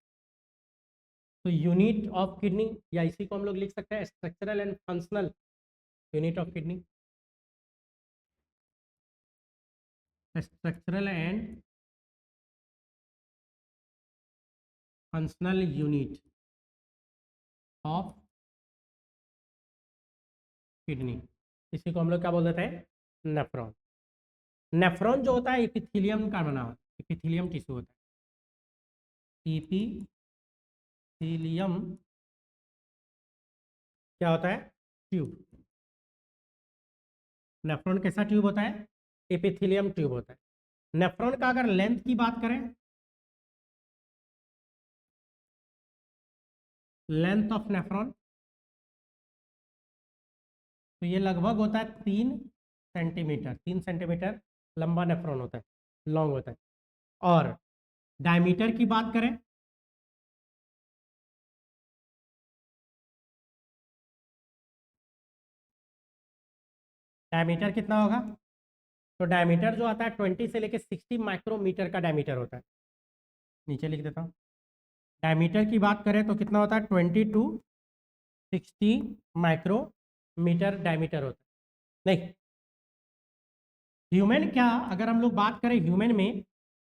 तो यूनिट ऑफ किडनी, या इसी को हम लोग लिख सकते हैं structural and functional unit of kidney, structural and functional unit of kidney, इसी को हम लोग क्या बोल देते हैं, नेफ्रॉन। नेफ्रॉन जो होता है एपिथेलियम का बना होता है, एपिथेलियम टिश्यू होता है। एपिथेलियम क्या होता है, ट्यूब। नेफ्रॉन कैसा ट्यूब होता है, एपिथेलियम ट्यूब होता है। नेफ्रॉन का अगर लेंथ की बात करें, लेंथ ऑफ नेफ्रॉन, तो ये लगभग होता है 3 सेंटीमीटर। 3 सेंटीमीटर लंबा नेफ्रॉन होता है, लॉन्ग होता है। और डायमीटर की बात करें, डायमीटर कितना होगा, तो डायमीटर जो आता है 20 से लेके 60 माइक्रोमीटर का डायमीटर होता है। नीचे लिख देता हूँ। डायमीटर की बात करें तो कितना होता है, 20 to 60 माइक्रोमीटर डायमीटर होता है। नहीं, ह्यूमन क्या, अगर हम लोग बात करें ह्यूमन में,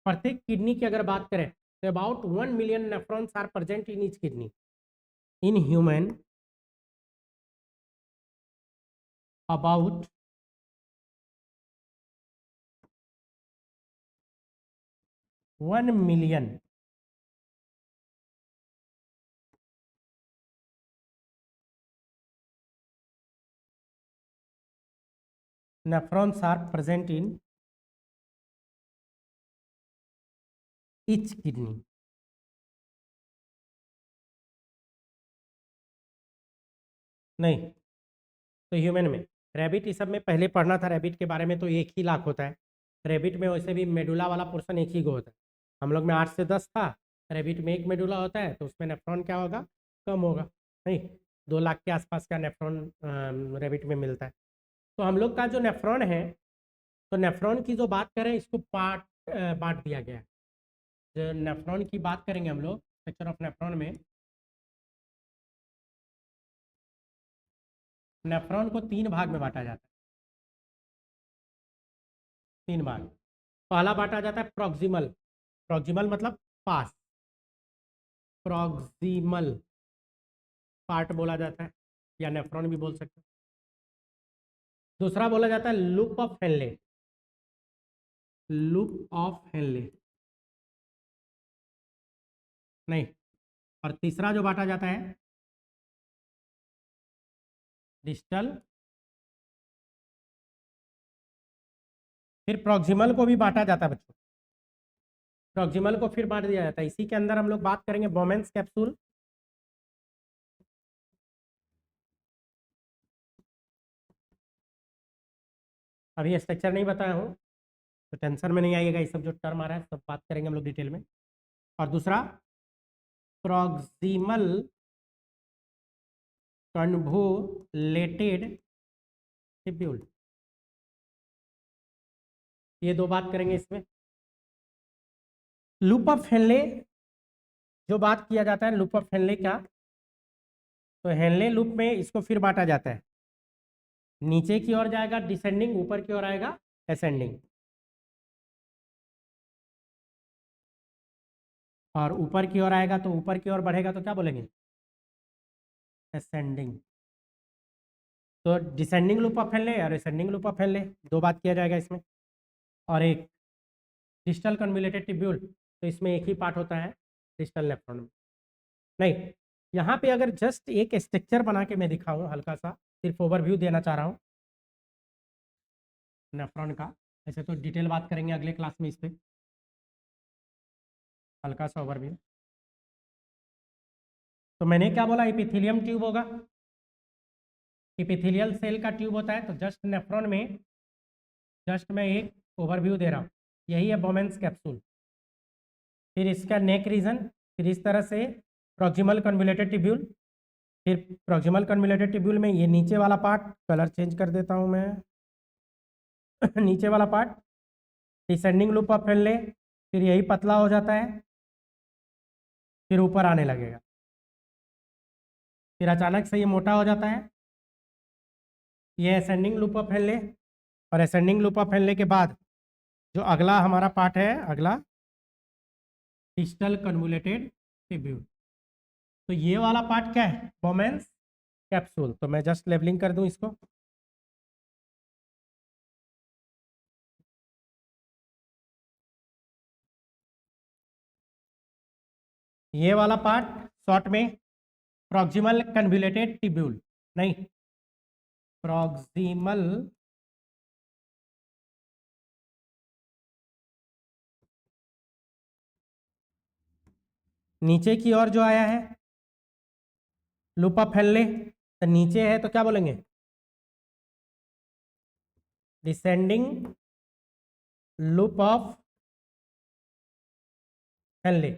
प्रत्येक किडनी की अगर बात करें तो about 1 million nephrons are present in each kidney. In human about 1 million nephrons are present in each kidney। नहीं, तो ह्यूमन में, रैबिट इस सब में पहले पढ़ना था रैबिट के बारे में, तो 1 ही लाख होता है रैबिट में। वैसे भी मेडुला वाला पोर्शन 1 ही गो होता है। हम लोग में 8 से 10 था, रैबिट में 1 मेडुला होता है, तो उसमें नेफ्रॉन क्या होगा, कम होगा। नहीं, 2 लाख के आसपास का नेफ्रॉन रैबिट में मिलता है। तो हम लोग का जो नेफ्रॉन है, तो नेफ्रॉन की जो बात करें, इसको पार्ट बांट दिया गया है। जो नेफ्रॉन की बात करेंगे हम लोग, स्ट्रक्चर ऑफ नेफ्रॉन में, नेफ्रॉन को 3 भाग में बांटा जाता है। 3 भाग। पहला बांटा जाता है प्रॉक्सिमल। प्रॉक्सिमल मतलब पास, प्रॉक्सिमल पार्ट बोला जाता है, या नेफ्रॉन भी बोल सकते हैं। दूसरा बोला जाता है loop of Henle, loop of Henle. नहीं, और तीसरा जो बांटा जाता है डिस्टल। फिर प्रॉक्सिमल को भी बांटा जाता है बच्चों, प्रॉक्सिमल को फिर बांट दिया जाता है। इसी के अंदर हम लोग बात करेंगे बोमेंस कैप्सूल, अभी स्ट्रक्चर नहीं बताया हूँ तो टेंशन में नहीं आइएगा, ये सब जो टर्म आ रहा है सब बात करेंगे हम लोग डिटेल में। और दूसरा प्रॉक्सिमल कन्वोलेटेड टिब्यूल, ये 2 बात करेंगे इसमें। लूप ऑफ हेनले जो बात किया जाता है, लूप ऑफ हेनले क्या, तो हेनले लूप में इसको फिर बांटा जाता है, नीचे की ओर जाएगा डिसेंडिंग, ऊपर की ओर आएगा असेंडिंग। और ऊपर की ओर आएगा तो ऊपर की ओर बढ़ेगा तो क्या बोलेंगे, असेंडिंग। तो डिसेंडिंग लूप ऑफ हेनले और असेंडिंग लूप ऑफ हेनले 2 बात किया जाएगा इसमें। और एक डिस्टल कन्वोल्यूटेड टिब्यूल, तो इसमें 1 ही पार्ट होता है डिस्टल नेफ्रॉन में। नहीं, यहाँ पे अगर जस्ट एक स्ट्रक्चर बना के मैं दिखाऊं हल्का सा, सिर्फ ओवरव्यू देना चाह रहा हूँ नेफ्रॉन का। ऐसे तो डिटेल बात करेंगे अगले क्लास में इस पर, हल्का सा ओवरव्यू। तो मैंने क्या बोला, एपिथेलियम ट्यूब होगा, एपिथेलियल सेल का ट्यूब होता है। तो जस्ट नेफ्रॉन में जस्ट मैं एक ओवरव्यू दे रहा हूँ, यही है बोमेंस कैप्सूल। फिर इसका नेक रीजन, फिर इस तरह से प्रॉक्सिमल कन्वोल्यूटेड टिब्यूल, फिर प्रॉक्सिमल कन्वोल्यूटेड टिब्यूल में ये नीचे वाला पार्ट, कलर चेंज कर देता हूँ मैं नीचे वाला part descending loop of Henle, फिर यही पतला हो जाता है, फिर ऊपर आने लगेगा, फिर अचानक से ये मोटा हो जाता है, ये असेंडिंग लूप ऑफ हेनले। और असेंडिंग लूप ऑफ हेनले के बाद जो अगला हमारा पार्ट है, अगला डिस्टल कन्वोल्यूटेड ट्यूब्यूल। तो ये वाला पार्ट क्या है? Bowman's capsule. तो मैं जस्ट लेबलिंग कर दूं इसको। ये वाला पार्ट शॉर्ट में प्रॉक्सिमल कन्वोल्यूटेड ट्यूब्यूल, नहीं, प्रॉक्सिमल नीचे की ओर जो आया है लूप ऑफ हेनले, तो नीचे है तो क्या बोलेंगे? डिसेंडिंग लूप ऑफ हेनले,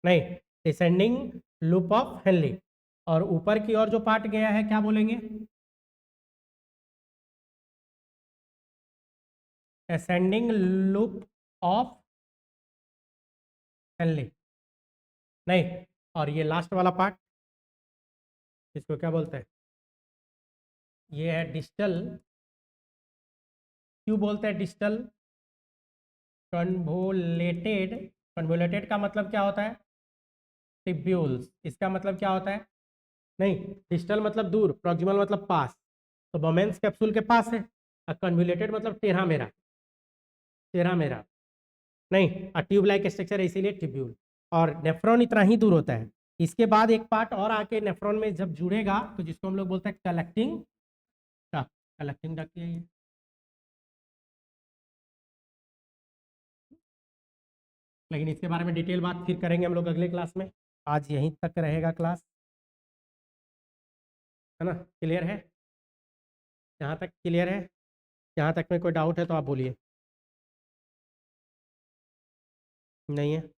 नहीं, डिसेंडिंग लूप ऑफ हेनले। और ऊपर की ओर जो पार्ट गया है क्या बोलेंगे? असेंडिंग लूप ऑफ हेनले, नहीं। और ये लास्ट वाला पार्ट इसको क्या बोलते हैं? ये है डिस्टल, क्यों बोलते हैं डिस्टल कन्वोलेटेड? कन्वोलेटेड का मतलब क्या होता है? ट्यूब्यूल्स। इसका मतलब क्या होता है? नहीं, डिस्टल मतलब दूर, प्रॉक्सिमल मतलब पास। तो बोमेन्स कैप्सूल के पास है, और कन्वोलेटेड मतलब टेढ़ा मेढ़ा, टेढ़ा मेढ़ा, नहीं, और ट्यूब लाइक स्ट्रक्चर है इसीलिए ट्यूब्यूल। और नेफ्रॉन इतना ही दूर होता है। इसके बाद एक पार्ट और आके नेफ्रॉन में जब जुड़ेगा तो जिसको हम लोग बोलते हैं कलेक्टिंग डक्ट। कलेक्टिंग डक्ट यही है। लेकिन इसके बारे में डिटेल बात फिर करेंगे हम लोग अगले क्लास में। आज यहीं तक रहेगा क्लास, है ना? क्लियर है? यहाँ तक क्लियर है? यहाँ तक में कोई डाउट है तो आप बोलिए। नहीं है?